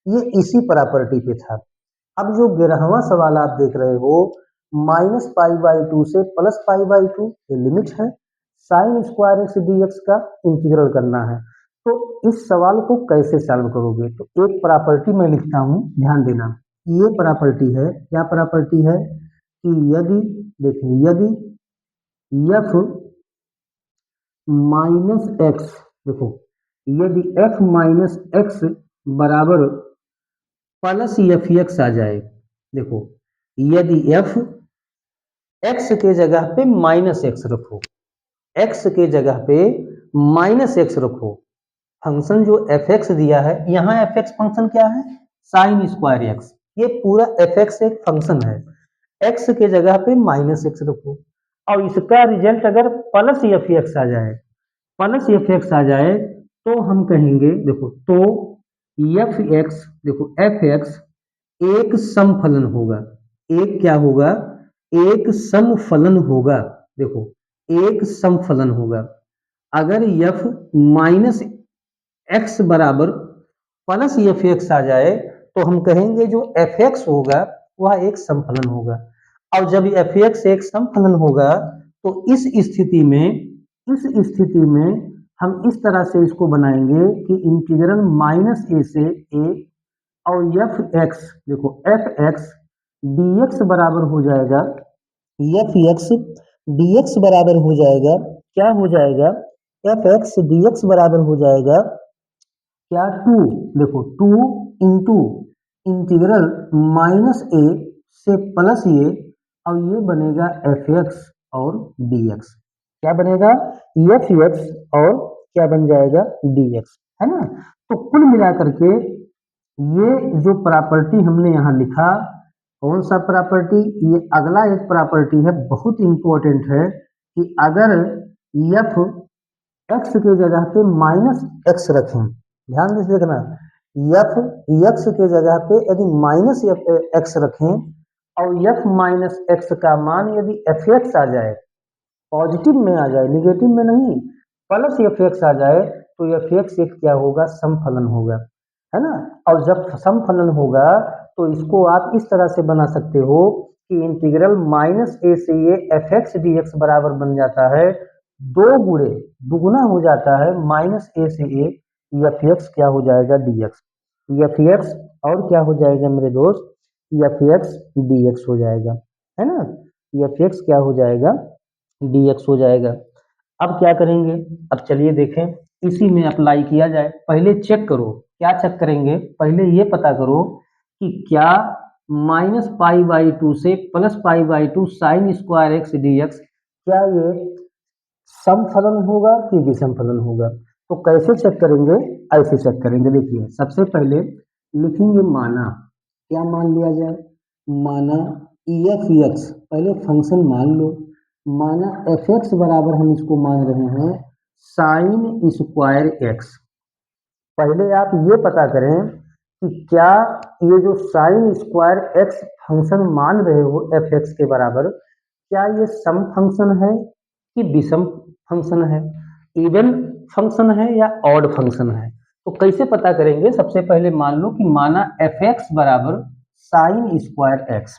A: ये इसी प्रॉपर्टी पे था। अब जो 11वां सवाल आप देख रहे हो, -π/2 से +π/2 ये लिमिट है, sine square x d x का इंटीग्रल करना है। तो इस सवाल को कैसे सॉल्व करोगे, तो एक प्रॉपर्टी मैं लिखता हूँ, ध्यान देना। ये प्रॉपर्टी है, क्या प्रॉपर्टी है कि यदि, देखिए यदि f माइनस एक्स, देखो यदि f माइनस एक्स बराबर प्लस एफ एक्स आ जाए, देखो यदि f एक्स के जगह पे माइनस एक्स रखो, एक्स के जगह पे माइनस एक्स रखो। फंक्शन जो एफ एक्स दिया है, यहाँ एफ एक्स फंक्शन क्या है, साइन स्क्वायर एक्स। ये पूरा एफ एक्स एक फंक्शन है, एक्स के जगह पे माइनस एक्स रखो और इसका रिजल्ट अगर प्लस एफ एक्स आ जाए, प्लस एफ एक्स आ जाए तो हम कहेंगे देखो, तो एफ एक्स, देखो एफ एक्स एक समफलन होगा। एक क्या होगा, एक समफलन होगा। देखो एक समफलन होगा। अगर एफ माइनस एक्स बराबर प्लस एफ एक्स आ जाए तो हम कहेंगे जो एफ एक्स होगा वह एक समफलन होगा। और जब एफ एक्स एक समफलन होगा तो इस स्थिति में हम इस तरह से इसको बनाएंगे कि इंटीग्रल माइनस ए से ए और एफ एक्स, देखो एफ एक्स डी एक्स बराबर हो जाएगा, एफ एक्स डी एक्स बराबर हो जाएगा, क्या हो जाएगा, एफ एक्स डी एक्स बराबर हो जाएगा क्या, टू, देखो टू इंटू इंटीग्रल माइनस ए से प्लस ए और ये बनेगा एफ एक्स और डी एक्स। क्या बनेगा, एफ एक्स और क्या बन जाएगा, डी एक्स, है ना। तो कुल मिलाकर के ये जो प्रॉपर्टी हमने यहाँ लिखा, कौन सा प्रॉपर्टी, ये अगला एक प्रॉपर्टी है, बहुत इंपॉर्टेंट है कि अगर एफ एक्स की जगह पे माइनस एक्स रखें, ध्यान से देखना, एफ एक्स की जगह पे यदि माइनस एक्स रखें और एफ माइनस एक्स का मान यदि एफ एक्स आ जाए, पॉजिटिव में आ जाए, निगेटिव में नहीं, प्लस एफ एक्स आ जाए तो एफ एक्स एक क्या होगा, समफलन होगा, है ना। और जब समफलन होगा तो इसको आप इस तरह से बना सकते हो कि इंटीग्रल माइनस ए से ये एफ एक्स डी एक्स बराबर बन जाता है दो गुणे, दुगुना हो जाता है माइनस ए से ए, एफ एक्स क्या हो जाएगा, डी एक्स, एफ एक्स और क्या हो जाएगा मेरे दोस्त, एफ एक्स डी एक्स हो जाएगा, है ना। एफ एक्स क्या हो जाएगा, डी एक्स हो जाएगा। अब क्या करेंगे, अब चलिए देखें इसी में अप्लाई किया जाए। पहले चेक करो, क्या चेक करेंगे, पहले ये पता करो कि क्या माइनस पाई बाई टू से plus pi by two sine square x d x, क्या ये समफलन होगा कि विषम फलन होगा। तो कैसे चेक करेंगे, ऐसे चेक करेंगे। देखिए सबसे पहले लिखेंगे माना, क्या मान लिया जाए, माना एफ एक्स, पहले फंक्शन मान लो, माना एफ एक्स बराबर हम इसको मान रहे हैं साइन स्क्वायर एक्स। पहले आप ये पता करें कि क्या ये जो साइन स्क्वायर एक्स फंक्शन मान रहे हो एफ एक्स के बराबर, क्या ये सम फंक्शन है कि विषम फंक्शन है, इवन फंक्शन है या ऑड फंक्शन है। तो कैसे पता करेंगे, सबसे पहले मान लो कि माना एफ एक्स बराबर साइन स्क्वायर एक्स।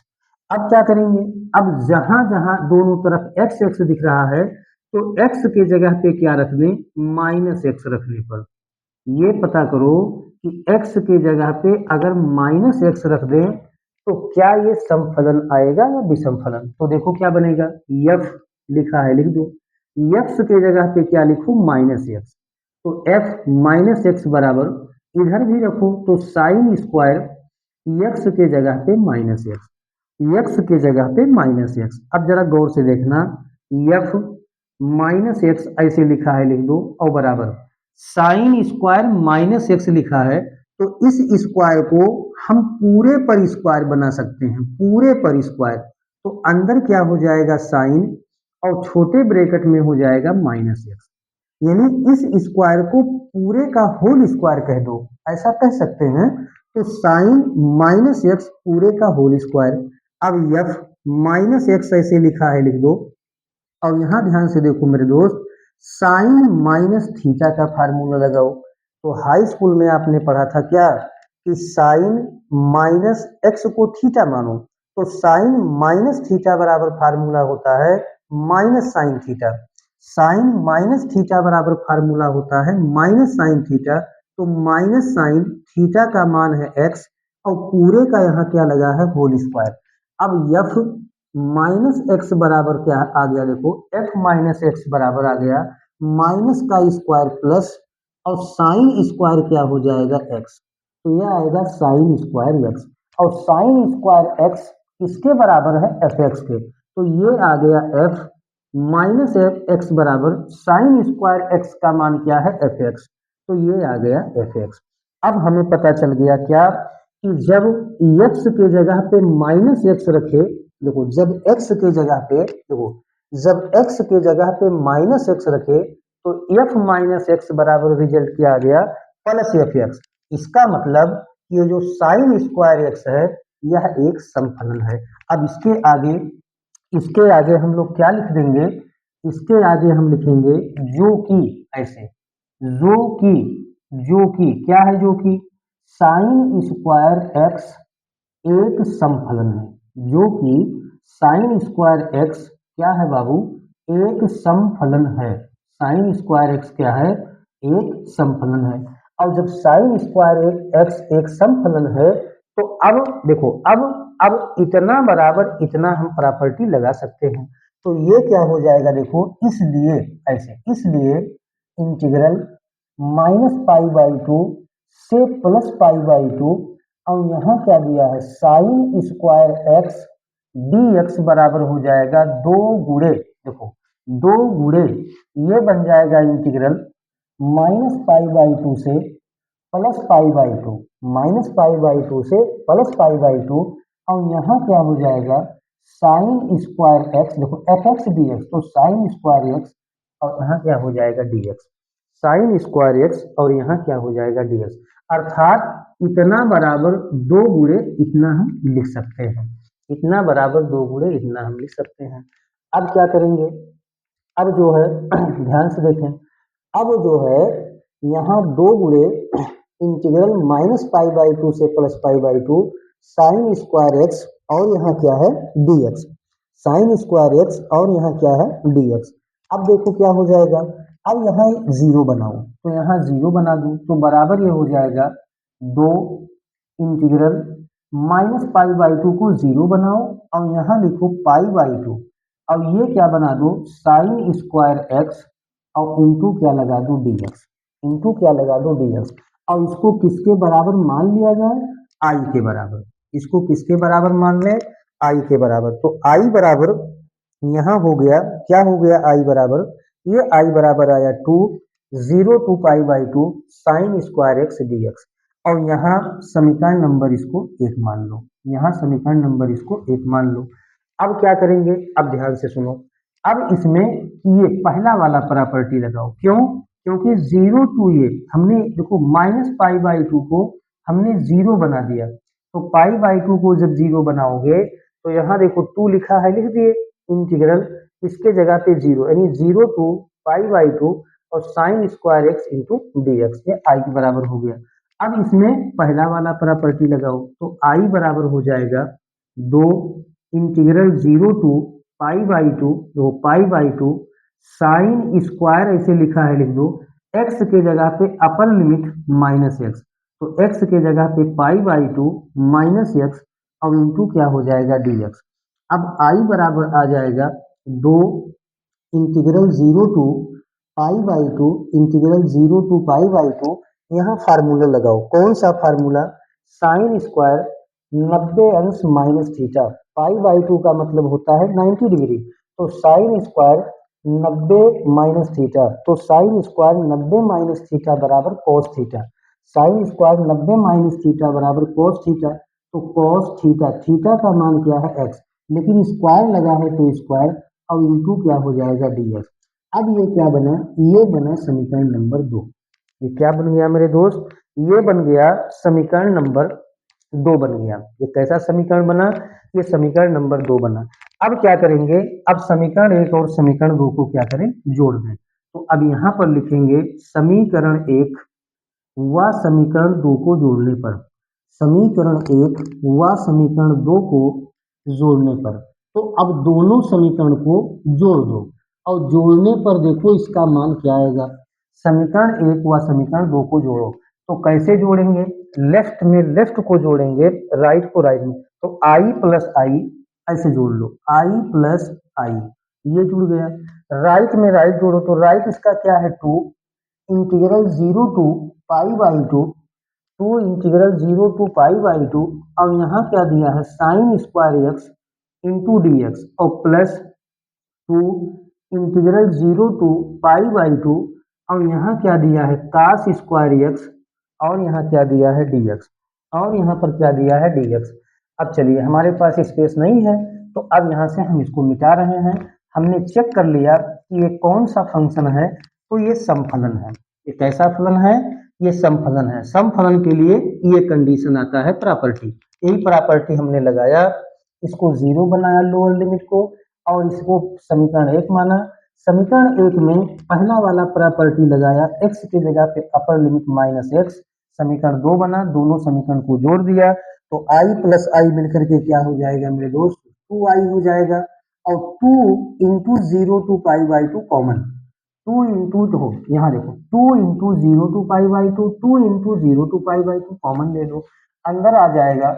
A: अब क्या करेंगे, अब जहां जहां दोनों तरफ एक्स एक्स दिख रहा है तो एक्स के जगह पे क्या रख दें, माइनस एक्स रखने पर ये पता करो कि x की जगह पे अगर माइनस एक्स रख दें तो क्या ये समफलन आएगा या विषम फलन। तो देखो क्या बनेगा, f लिखा है लिख दो, x की जगह पे क्या लिखो, माइनस एक्स, तो f माइनस एक्स बराबर इधर भी रखो तो साइन स्क्वायर x के जगह पे माइनस एक्स, x के जगह पे माइनस एक्स। अब जरा गौर से देखना, f माइनस एक्स ऐसे लिखा है लिख दो और बराबर साइन स्क्वायर माइनस एक्स लिखा है, तो इस स्क्वायर को हम पूरे पर स्क्वायर बना सकते हैं, पूरे पर स्क्वायर। तो अंदर क्या हो जाएगा साइन और छोटे ब्रैकेट में हो जाएगा माइनस एक्स, यानी इस स्क्वायर को पूरे का होल स्क्वायर कह दो, ऐसा कह सकते हैं। तो साइन माइनस एक्स पूरे का होल स्क्वायर। अब एफ माइनस एक्स ऐसे लिखा है लिख दो और यहां ध्यान से देखो मेरे दोस्त, साइन माइनस थीटा का फार्मूला लगाओ। तो हाई स्कूल में आपने पढ़ा था क्या कि साइन माइनस एक्स को थीटा मानो, तो साइन माइनस थीटा बराबर फार्मूला होता है minus sine theta, sine minus theta बराबर फार्मूला होता है माइनस साइन थीटा। तो माइनस साइन थीटा का मान है एक्स और पूरे का यहाँ क्या लगा है, होल स्क्वायर। अब एफ माइनस एक्स बराबर क्या आ गया, देखो एफ माइनस एक्स बराबर आ गया माइनस का स्क्वायर प्लस और साइन स्क्वायर क्या हो जाएगा, एक्स, तो यह आएगा साइन स्क्वायर एक्स। और साइन स्क्वायर एक्स किसके बराबर है, एफ एक्स के। तो ये आ गया f माइनस एफ एक्स बराबर साइन स्क्वायर एक्स का मान क्या है एफ एक्स, तो ये आ गया एफ एक्स। अब हमें पता चल गया क्या कि जब x के जगह पे माइनस एक्स रखे, देखो जब x के जगह पे, देखो जब x के जगह पे माइनस एक्स रखे तो f माइनस एक्स बराबर रिजल्ट क्या आ गया प्लस एफ एक्स। इसका मतलब ये जो साइन स्क्वायर एक्स है यह एक समफलन है। अब इसके आगे हम लोग क्या लिख देंगे, इसके आगे हम लिखेंगे जो कि, ऐसे जो कि, जो कि क्या है, जो कि साइन स्क्वायर एक्स एक समफलन है, जो कि साइन स्क्वायर एक्स क्या है बाबू, एक समफलन है। साइन स्क्वायर एक्स क्या है, एक समफलन है। और जब साइन स्क्वायर एक्स एक समफलन है तो अब देखो, अब इतना बराबर इतना हम प्रॉपर्टी लगा सकते हैं। तो ये क्या हो जाएगा, देखो इसलिए, ऐसे इसलिए integral minus pi by two से प्लस पाई बाई टू, और यहाँ क्या दिया है sine square x d x बराबर हो जाएगा दो गुणे, देखो दो गुणे, ये बन जाएगा integral minus pi by two से plus pi by two, minus pi by two से प्लस पाई बाई टू, और यहाँ क्या हो जाएगा साइन स्क्वायर एक्स, देखो एफ एक्स डी एक्स, तो साइन स्क्वायर एक्स और यहाँ क्या हो जाएगा d x, sine square x और यहाँ क्या हो जाएगा डी एक्स। अर्थात इतना बराबर दो गुणे इतना हम लिख सकते हैं, इतना बराबर दो गुणे इतना हम लिख सकते हैं। अब क्या करेंगे, अब जो है ध्यान से देखें, अब जो है यहाँ दो गुणे integral minus pi by two से plus pi by two sine square x और यहाँ क्या है d x, sine square x और यहाँ क्या है डी एक्स। अब देखो क्या हो जाएगा, अब यहाँ जीरो बनाओ, तो यहाँ जीरो बना दूं तो बराबर ये हो जाएगा दो integral minus pi by to को जीरो बनाओ और यहाँ लिखो पाई बाई टू, अब ये क्या बना दो साइन स्क्वायर एक्स और इंटू क्या लगा दो डी एक्स, इंटू क्या लगा दो डी एक्स। और इसको किसके बराबर मान लिया जाए, आई के बराबर, इसको किसके बराबर मान ले, आई के बराबर। तो आई बराबर यहाँ हो गया, क्या हो गया आई बराबर, ये आई बराबर आया two zero to pi by two sine square x d x, और यहाँ समीकरण नंबर इसको एक मान लो, यहाँ समीकरण नंबर इसको एक मान लो। अब क्या करेंगे, अब ध्यान से सुनो, अब इसमें ये पहला वाला प्रॉपर्टी लगाओ, क्यों, क्योंकि जीरो टू ये हमने देखो माइनस पाई बाई टू को हमने जीरो बना दिया, तो पाई बाई टू को जब जीरो बनाओगे तो यहाँ देखो टू लिखा है लिख दिए इंटीग्रल, इसके जगह पे जीरो, यानी zero to pi by two और sine square x into d x, ये आई के बराबर हो गया। अब इसमें पहला वाला प्रॉपर्टी लगाओ, तो आई बराबर हो जाएगा दो integral zero to pi by two, जो pi by two sine square ऐसे लिखा है लिख दो, एक्स के जगह पे अपर लिमिट माइनस एक्स, तो एक्स के जगह पे pi by two minus x और इंटू क्या हो जाएगा डी एक्स। अब आई बराबर आ जाएगा दो integral zero to pi by two, integral zero to pi by two, यहाँ फार्मूला लगाओ, कौन सा फार्मूला, साइन स्क्वायर 90 अंश minus theta, pi by two का मतलब होता है 90 डिग्री, तो साइन स्क्वायर 90 माइनस थीटा, तो साइन स्क्वायर 90 माइनस थीटा बराबर cos theta, sine square 90 minus theta बराबर कॉस थीटा, तो कॉस थीटा, थीटा का मान क्या है एक्स, लेकिन स्क्वायर लगा है तो स्क्वायर और इंटू क्या हो जाएगा डी एक्स। अब ये क्या बना, ये बना समीकरण नंबर दो, ये क्या बन गया मेरे दोस्त, ये बन गया समीकरण नंबर दो बन गया। ये कैसा समीकरण बना, ये समीकरण नंबर दो बना। अब क्या करेंगे, अब समीकरण एक और समीकरण दो को क्या करें जोड़ दें, तो अब यहाँ पर लिखेंगे समीकरण एक व समीकरण दो को जोड़ने पर, समीकरण एक व समीकरण दो को जोड़ने पर, तो अब दोनों समीकरण को जोड़ दो और जोड़ने पर देखो इसका मान क्या आएगा, समीकरण एक व समीकरण दो को जोड़ो, तो कैसे जोड़ेंगे, लेफ्ट में लेफ्ट को जोड़ेंगे, राइट को राइट में, तो आई प्लस आई ऐसे जोड़ लो, आई प्लस आई, ये जुड़ गया। राइट में राइट जोड़ो, तो राइट इसका क्या है two integral zero to pi by two, two integral zero to pi by two, अब यहाँ क्या दिया है sine square x into d x और प्लस टू इंटीग्रल 0 to π/2 और यहाँ क्या दिया है कास स्क्वायर एक्स और यहाँ क्या दिया है डी एक्स और यहाँ पर क्या दिया है डी एक्स। अब चलिए हमारे पास स्पेस नहीं है तो अब यहाँ से हम इसको मिटा रहे हैं। हमने चेक कर लिया कि ये कौन सा फंक्शन है, तो ये समफलन है। ये कैसा फलन है? ये समफलन है। समफलन के लिए ये कंडीशन आता है प्रॉपर्टी, यही प्रॉपर्टी हमने लगाया, इसको 0 बनाया लोअर लिमिट को और इसको समीकरण 1 माना। समीकरण 1 में पहला वाला प्रॉपर्टी लगाया, x की जगह पे अपर लिमिट -x। समीकरण 2 बना, दोनों समीकरण को जोड़ दिया तो i प्लस आई मिलकर के क्या हो जाएगा मेरे दोस्त 2i हो जाएगा और 2 इंटू 0 to π/2 कॉमन, 2 इंटू तो यहाँ देखो 2 into 0 to π/2, 2 into 0 to π/2 common ले लो, अंदर आ जाएगा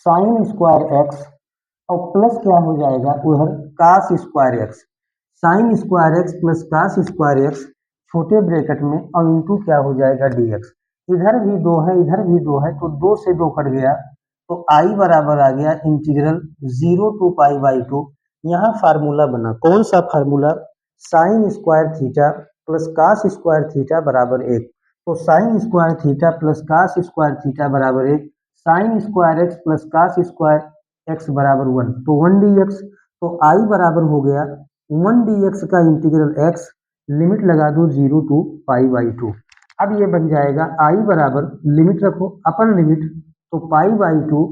A: साइन स्क्वायर एक्स और प्लस क्या हो जाएगा उधर cos square x, sine square x plus cos square x छोटे ब्रैकेट में और इंटू क्या हो जाएगा डी एक्स। इधर भी 2 है इधर भी 2 है तो 2 से 2 कट गया तो आई बराबर आ गया इंटीग्रल 0 to π/2। यहाँ फार्मूला बना, कौन सा formula? Sine square theta plus cos square theta बराबर 1। तो sine square theta plus cos square theta बराबर 1, sine square x plus cos square x बराबर 1, तो 1 डी एक्स। तो आई बराबर हो गया 1 डी एक्स का इंटीग्रल एक्स, लिमिट लगा दो 0 to π/2। अब ये बन जाएगा आई बराबर लिमिट रखो अपर लिमिट तो π/2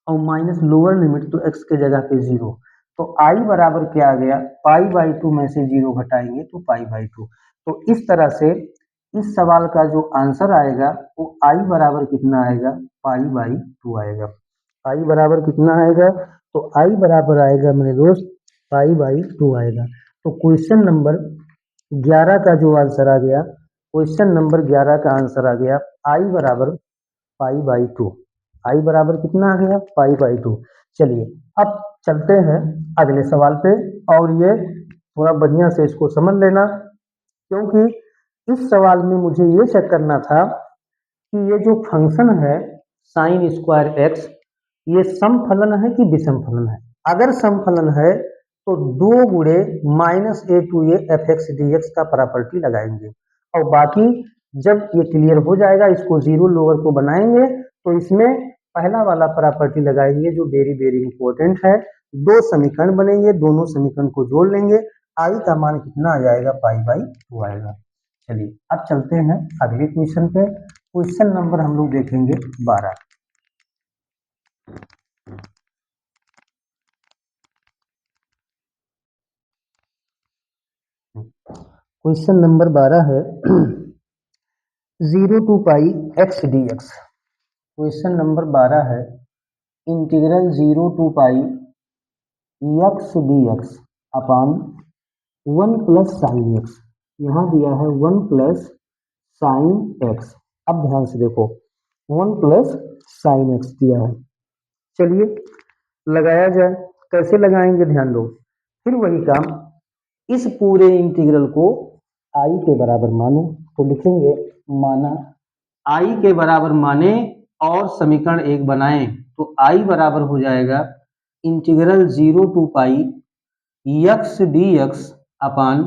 A: और माइनस लोअर लिमिट तो x के जगह पे 0, तो आई बराबर क्या आ गया π/2 में से 0 घटाएंगे तो π/2। तो इस तरह से इस सवाल का जो आंसर आएगा वो आई बराबर कितना आएगा π/2 आएगा। आई बराबर कितना आएगा? तो आई बराबर आएगा मेरे दोस्त π/2 आएगा। तो क्वेश्चन नंबर 11 का जो आंसर आ गया, क्वेश्चन नंबर 11 का आंसर आ गया आई बराबर π/2। आई बराबर कितना आ गया π/2। चलिए अब चलते हैं अगले सवाल पे और ये थोड़ा बढ़िया से इसको समझ लेना, क्योंकि इस सवाल में मुझे ये चेक करना था कि ये जो फंक्शन है साइन स्क्वायर एक्स ये समफलन है कि विषम फलन है। अगर समफलन है तो 2 गुणे -a/2a f(x) dx का प्रॉपर्टी लगाएंगे और बाकी जब ये क्लियर हो जाएगा इसको 0 लोअर को बनाएंगे तो इसमें पहला वाला प्रॉपर्टी लगाएंगे जो वेरी वेरी इंपॉर्टेंट है। 2 समीकरण बनेंगे, दोनों समीकरण को जोड़ लेंगे, आई का मान कितना आ जाएगा π/2 आएगा। चलिए अब चलते हैं अगले क्वेश्चन पे। क्वेश्चन नंबर हम लोग देखेंगे 12। क्वेश्चन नंबर 12 है 0 to π(x) dx। Question number 12 है integral 0 to π(x) dx upon 1 plus sine x. यहाँ दिया है 1 प्लस साइन एक्स। अब ध्यान से देखो 1 प्लस साइन एक्स दिया है। चलिए लगाया जाए, कैसे लगाएंगे ध्यान दो। फिर वही काम, इस पूरे इंटीग्रल को आई के बराबर मानो तो लिखेंगे माना आई के बराबर माने और समीकरण 1 बनाएं तो आई बराबर हो जाएगा integral 0 to π(x) dx upon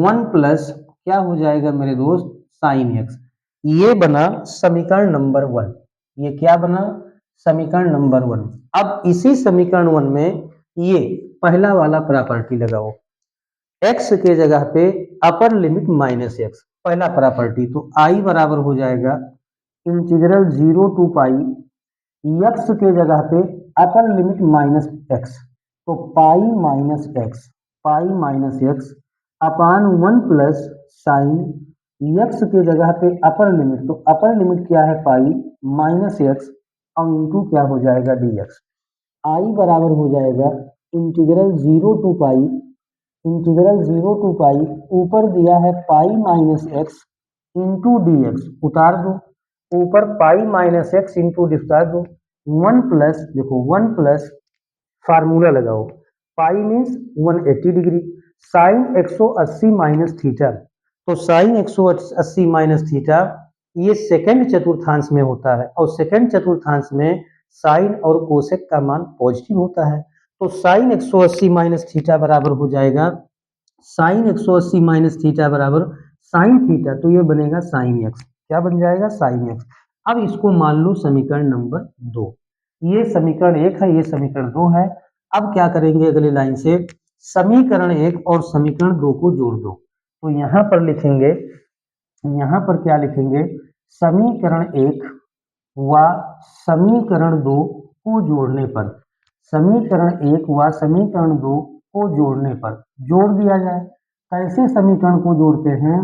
A: 1 plus क्या हो जाएगा मेरे दोस्त साइन एक्स। ये बना समीकरण नंबर 1। ये क्या बना? समीकरण नंबर 1। अब इसी समीकरण 1 में ये पहला वाला प्रॉपर्टी लगाओ, x के जगह पे अपर लिमिट -x, पहला प्रॉपर्टी, तो i बराबर हो जाएगा इंटीग्रल 0 to π(x) के जगह पे अपर लिमिट -x, तो पाई-x अपान 1 प्लस साइन x के जगह पे अपर लिमिट, तो अपर लिमिट क्या है पाई-x और इंटू क्या हो जाएगा dx। i बराबर हो जाएगा इंटीग्रल 0 to π ऊपर दिया है पाई-x इंटू dx, उतार दो ऊपर पाई-x इंटू उतार दो 1 प्लस, देखो 1 प्लस फार्मूला लगाओ, pi means 180 degree, sine 180 minus theta, तो साइन 180 माइनस थीटा ये सेकंड चतुर्थांश में होता है और सेकंड चतुर्थांश में साइन और कोसेक का मान पॉजिटिव होता है। तो साइन 180 माइनस थीटा बराबर हो जाएगा साइन 180 माइनस थीटा बराबर साइन थीटा, तो ये बनेगा साइन एक्स। क्या बन जाएगा? Sine x. अब इसको मान लो समीकरण नंबर 2। ये समीकरण 1 है, ये समीकरण 2 है। अब क्या करेंगे अगली लाइन से, समीकरण 1 और समीकरण 2 को जोड़ दो। तो यहां पर लिखेंगे, यहां पर क्या लिखेंगे, समीकरण 1 व समीकरण 2 को जोड़ने पर, समीकरण 1 व समीकरण 2 को जोड़ने पर जोड़ दिया जाए। कैसे समीकरण को जोड़ते हैं?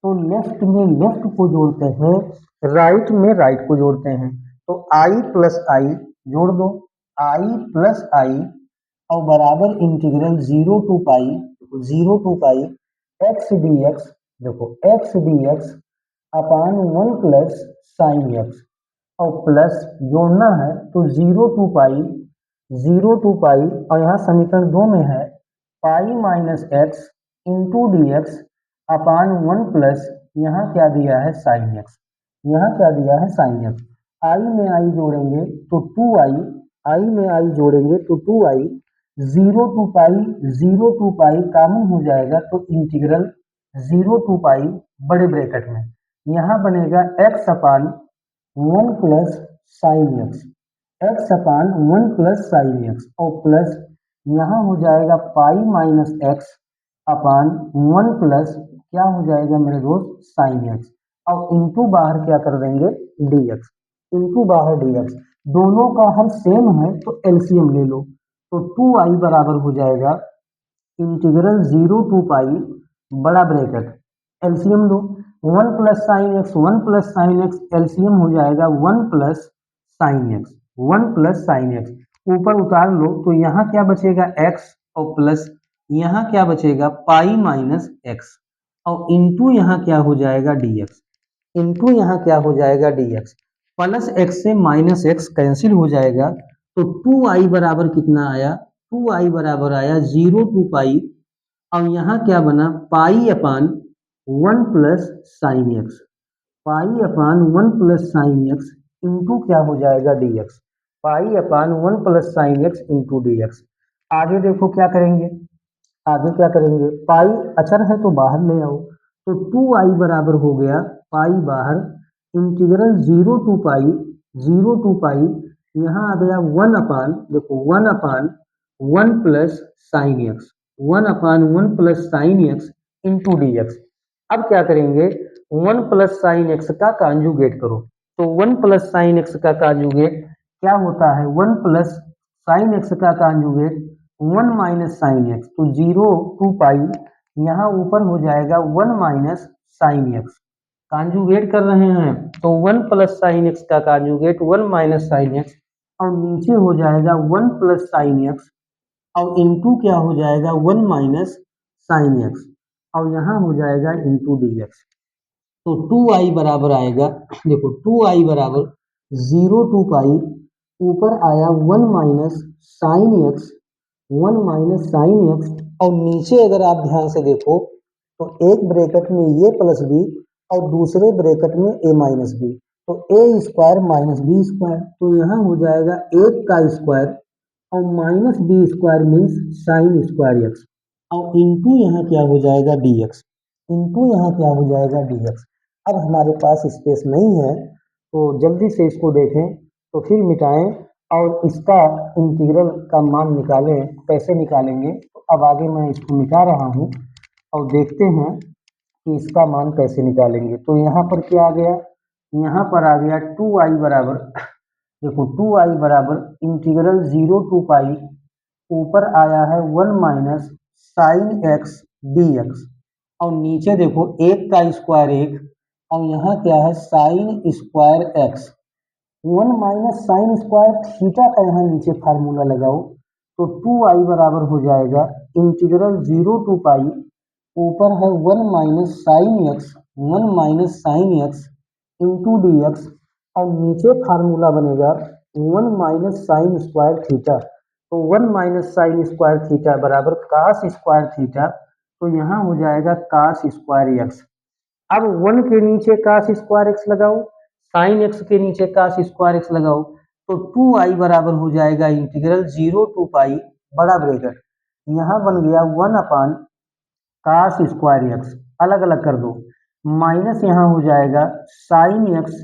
A: तो लेफ्ट में लेफ्ट को जोड़ते हैं, राइट में राइट को जोड़ते हैं। तो आई प्लस आई जोड़ दो, आई प्लस आई और बराबर integral 0 to pi x d x. देखो x d x upon 1 plus sine x और प्लस जोड़ना है तो 0 टू पाई और यहाँ समीकरण 2 में है pi minus x into d x upon 1 plus यहाँ क्या दिया है साइन एक्स, यहाँ क्या दिया है साइन एक्स। आई में आई जोड़ेंगे तो 2i, आई में आई जोड़ेंगे तो 2i, 0 टू पाई कॉमन हो जाएगा तो इंटीग्रल 0 टू पाई बड़े ब्रैकेट में यहाँ बनेगा x अपान 1 plus sine x, x upon 1 plus sine x और प्लस यहाँ हो जाएगा पाई माइनस एक्स अपान 1 प्लस क्या हो जाएगा मेरे दोस्त साइन एक्स और इंटू बाहर क्या कर देंगे डी एक्स, इंटू बाहर डी एक्स। दोनों का हर सेम है तो एलसीएम ले लो। तो 2i बराबर हो जाएगा इंटीग्रल 0 टू पाई बड़ा ब्रैकेट एलसीएम लो 1 plus sine x, 1 plus sine x LCM हो जाएगा 1 plus sine x, 1 plus sine x. ऊपर उतार लो तो यहाँ क्या बचेगा x और प्लस यहाँ क्या बचेगा पाई माइनस एक्स और इंटू यहाँ क्या हो जाएगा dx, इंटू यहाँ क्या हो जाएगा dx। प्लस एक्स से माइनस एक्स कैंसिल हो जाएगा तो 2i बराबर कितना आया, 2i बराबर आया 0 टू पाई और यहाँ क्या बना पाई अपान 1 प्लस साइन एक्स, पाई अपान 1 प्लस साइन एक्स इंटू क्या हो जाएगा dx, पाई अपान 1 plus sine x into dx। आगे देखो क्या करेंगे, आगे क्या करेंगे, पाई अचर है तो बाहर ले आओ तो 2i बराबर हो गया पाई बाहर इंटीग्रल 0 टू पाई यहाँ आ गया 1 अपान, देखो 1 अपान 1 प्लस साइन एक्स, 1 अपान 1 plus sine x into d x. अब क्या करेंगे 1 प्लस साइन एक्स का कॉन्जुगेट करो। तो 1 प्लस साइन एक्स का कॉन्जुगेट क्या होता है, 1 प्लस साइन एक्स का कॉन्जुगेट 1 माइनस साइन एक्स, तो 0 टू पाई यहाँ ऊपर हो जाएगा 1 माइनस साइन एक्स। कॉन्जुगेट कर रहे हैं तो 1 प्लस साइन एक्स का कॉन्जुगेट 1 माइनस साइन एक्स और नीचे हो जाएगा 1 प्लस साइन एक्स और इंटू क्या हो जाएगा 1 माइनस साइन एक्स और यहाँ हो जाएगा इंटू डी एक्स। तो 2i बराबर आएगा, देखो 2i बराबर 0 टू पाई ऊपर आया 1 minus sine x, 1 minus sign x और नीचे अगर आप ध्यान से देखो तो एक ब्रैकेट में ये प्लस बी और दूसरे ब्रैकेट में ए माइनस बी, तो A square minus B square, तो यहाँ हो जाएगा 1 का स्क्वायर और minus B square means sine square x और इंटू यहाँ क्या हो जाएगा डी एक्स, इंटू यहाँ क्या हो जाएगा डी एक्स। अब हमारे पास स्पेस नहीं है तो जल्दी से इसको देखें तो फिर मिटाएं और इसका इंटीग्रल का मान निकालें। कैसे निकालेंगे, तो अब आगे मैं इसको मिटा रहा हूँ और देखते हैं कि इसका मान कैसे निकालेंगे। तो यहाँ पर क्या आ गया, यहाँ पर आ गया 2i बराबर, देखो 2i बराबर इंटीग्रल 0 टू पाई ऊपर आया है 1 minus sine x d x और नीचे देखो 1 का स्क्वायर 1 और यहाँ क्या है sine square x, 1 minus sign square theta का यहाँ नीचे फार्मूला लगाओ तो 2i बराबर हो जाएगा इंटीग्रल 0 टू पाई ऊपर है 1 minus sine x, 1 minus sine x into d x और नीचे फार्मूला बनेगा 1 माइनस साइन स्क्वायर थीटा, तो 1 माइनस साइन स्क्वायर थीटा बराबर कास स्क्वायर थीटा, तो यहाँ हो जाएगा कास स्क्वायर एक्स। अब 1 के नीचे कास स्क्वायर एक्स लगाओ, साइन एक्स के नीचे कास स्क्वायर एक्स लगाओ तो 2i बराबर हो जाएगा इंटीग्रल 0 टू पाई बड़ा ब्रैकेट, यहाँ बन गया 1 काश स्क्वायर एक्स, अलग अलग कर दो, माइनस यहाँ हो जाएगा साइन एक्स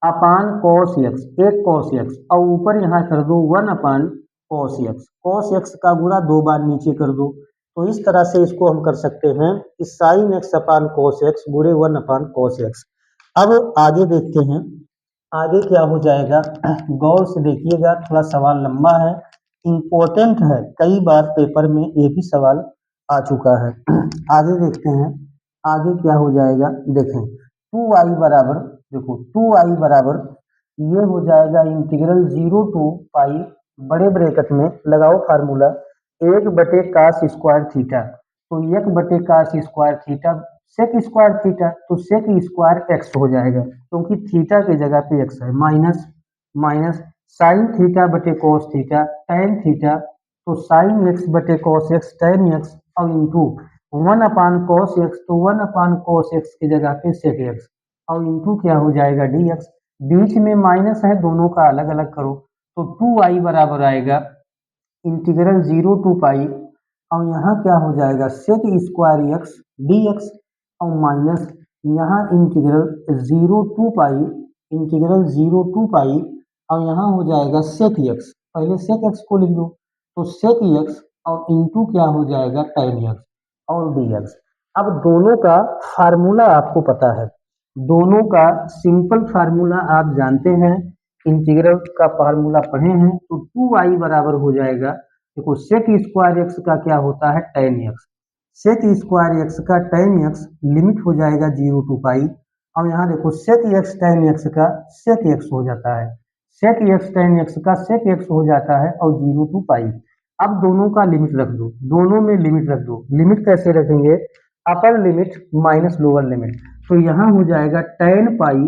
A: अपान कॉस एक्स, एक कॉस एक्स, और ऊपर यहाँ कर दो 1 कॉस एक्स का गुणा 2 बार नीचे कर दो। तो इस तरह से इसको हम कर सकते हैं कि साइन एक्स अपान कॉस एक्स गुणे 1 कॉस एक्स। अब आगे देखते हैं, आगे क्या हो जाएगा, गौर से देखिएगा, थोड़ा सवाल लंबा है, इम्पोर्टेंट है, कई बार पेपर में ये भी सवाल आ चुका है। आगे देखते हैं, आगे क्या हो जाएगा, देखें 2i बराबर, देखो 2i बराबर ये हो जाएगा इंटीग्रल 0 टू पाई, बड़े ब्रैकेट में लगाओ फार्मूला 1/cos स्क्वायर थीटा, तो 1/cos square theta sec square theta, तो सेक स्क्वायर एक्स हो जाएगा क्योंकि थीटा की जगह पे एक्स है, माइनस माइनस साइन थीटा बटे कॉस थीटा टेन थीटा, तो साइन एक्स बटे कॉस एक्स टेन एक्स, और इंटू 1/cos एक्स, तो 1/cos एक्स की जगह पे सेक एक्स, और इंटू क्या हो जाएगा डी एक्स, बीच में माइनस है, दोनों का अलग अलग करो, तो 2i बराबर आएगा इंटीग्रल 0 टू पाई, और यहाँ क्या हो जाएगा sec square x d x, और माइनस यहाँ integral 0 to pi, integral 0 to pi, और यहाँ हो जाएगा सेक एक्स, पहले सेक एक्स को लिख दो, तो सेक एक्स और इंटू क्या हो जाएगा टेन एक्स और डी एक्स। अब दोनों का फार्मूला आपको पता है, दोनों का सिंपल फार्मूला आप जानते हैं, इंटीग्रल का फार्मूला पढ़े हैं, तो 2i बराबर हो जाएगा, देखो सेक स्क्वायर एक्स का क्या होता है tan x, sec square x का टेन एक्स लिमिट हो जाएगा 0 टू पाई, और यहाँ देखो सेक एक्स टेन एक्स का सेक एक्स हो जाता है, सेक एक्स टेन एक्स का सेक एक्स हो जाता है, और 0 टू पाई। अब दोनों का लिमिट रख दो, दोनों में लिमिट रख दो, लिमिट कैसे रखेंगे, अपर लिमिट माइनस लोअर लिमिट, तो यहाँ हो जाएगा टेन पाई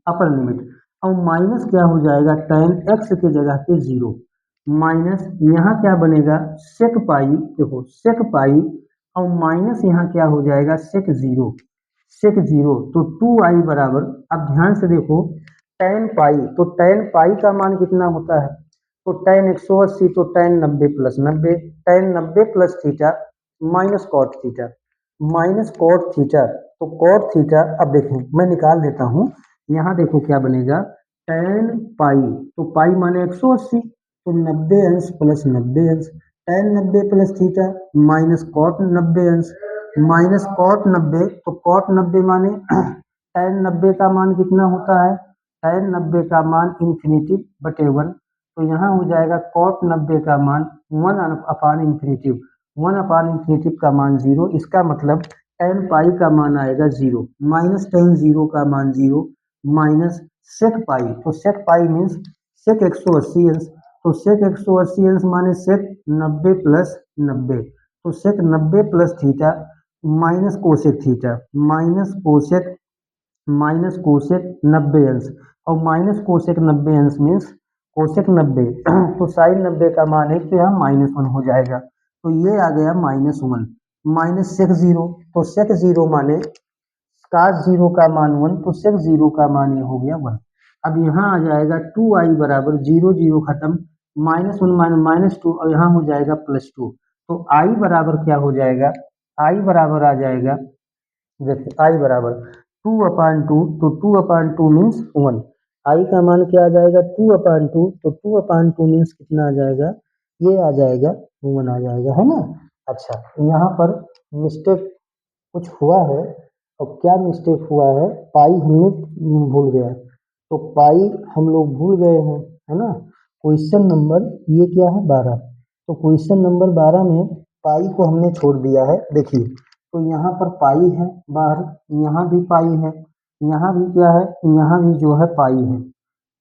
A: अपर लिमिट, और माइनस क्या हो जाएगा टेन एक्स की जगह पे 0, माइनस यहाँ क्या बनेगा सेक पाई, देखो सेक पाई, और माइनस यहाँ क्या हो जाएगा सेक जीरो, सेक जीरो, तो 2i बराबर, अब ध्यान से देखो टेन पाई, तो टेन पाई का मान कितना होता है, तो टेन 180, तो tan 90 plus 90, tan 90 plus theta minus cot theta, minus cot theta, तो कॉट थीटा, अब देखो मैं निकाल देता हूँ, यहाँ देखो क्या बनेगा टेन पाई, तो पाई माने 180, तो 90 अंश प्लस 90 अंश, tan 90 plus theta minus cot 90 अंश, माइनस कॉट 90, तो कॉट 90 माने टेन 90 का मान कितना होता है, टेन 90 का मान इंफिनिटी बटे 1, तो यहाँ हो जाएगा कॉट 90 का मान 1/इंफिनिटी, 1/इंफिनिटी का मान 0, इसका मतलब टेन पाई का मान आएगा 0, माइनस टेन 0 का मान 0, माइनस सेक पाई, तो सेक पाई मीन्स सेक 180 अंश, तो सेक 180 अंश माने सेक 90 प्लस 90, तो सेक 90 plus theta minus cosec theta, minus cosec 90 अंश, और माइनस कोसेक 90 अंश मीन्स कोसेक 90, तो साइन 90 का मान है, तो यहाँ -1 हो जाएगा, तो ये आ गया -1, माइनस सेक जीरो, तो सेक जीरो माने काश जीरो का मान 1, तो सेक जीरो का मान ये हो गया 1। अब यहाँ आ जाएगा 2i बराबर 0 0 खत्म, -1 -2, और यहाँ हो जाएगा +2, तो i बराबर क्या हो जाएगा, i बराबर आ जाएगा, देखिए i बराबर 2/2, तो 2/2 मीन्स 1, i का मान क्या आ जाएगा 2/2, तो 2/2 मीन्स कितना आ जाएगा, ये आ जाएगा 1 आ जाएगा, है ना। अच्छा, यहाँ पर मिस्टेक कुछ हुआ है, और क्या मिस्टेक हुआ है, पाई हमने भूल गया, तो पाई हम लोग भूल गए हैं, है ना। क्वेश्चन नंबर ये क्या है 12, तो क्वेश्चन नंबर 12 में पाई को हमने छोड़ दिया है, देखिए तो यहाँ पर पाई है बाहर, यहाँ भी पाई है, यहाँ भी क्या है, यहाँ भी जो है पाई है,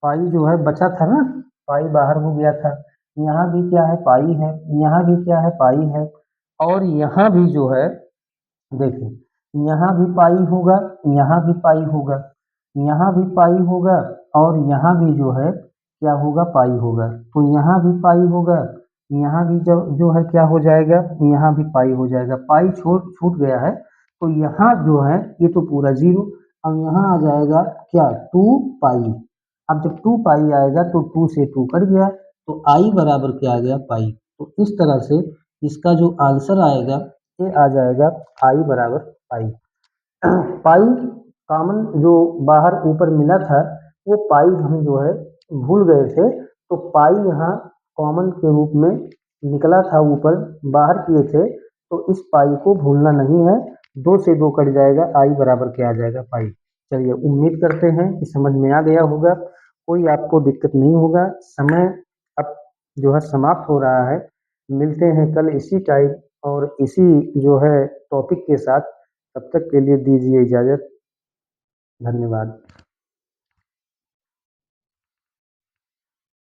A: पाई जो है बचा था ना, पाई बाहर हो गया था, यहाँ भी क्या है पाई है, यहाँ भी क्या है पाई है, और यहाँ भी जो है देखिए यहाँ भी पाई होगा, यहाँ भी पाई होगा, यहाँ भी पाई होगा, और यहाँ भी जो है क्या होगा पाई होगा, तो यहाँ भी पाई होगा, यहाँ भी जो है क्या हो जाएगा, यहाँ भी पाई हो जाएगा, पाई छूट गया है, तो यहाँ जो है ये तो पूरा 0, अब यहाँ आ जाएगा क्या 2 पाई, अब जब 2 पाई आएगा तो 2 से 2 कट गया, तो आई बराबर क्या आ गया पाई। तो इस तरह से इसका जो आंसर आएगा ये आ जाएगा आई बराबर पाई। पाई कॉमन जो बाहर ऊपर मिला था वो पाई हम जो है भूल गए थे, तो पाई यहाँ कॉमन के रूप में निकला था, ऊपर बाहर किए थे, तो इस पाई को भूलना नहीं है। 2 से 2 कट जाएगा, आई बराबर क्या आ जाएगा पाई। चलिए उम्मीद करते हैं कि समझ में आ गया होगा, कोई आपको दिक्कत नहीं होगा। समय अब जो है समाप्त हो रहा है, मिलते हैं कल इसी टाइम और इसी जो है टॉपिक के साथ। तब तक के लिए दीजिए इजाज़त। धन्यवाद।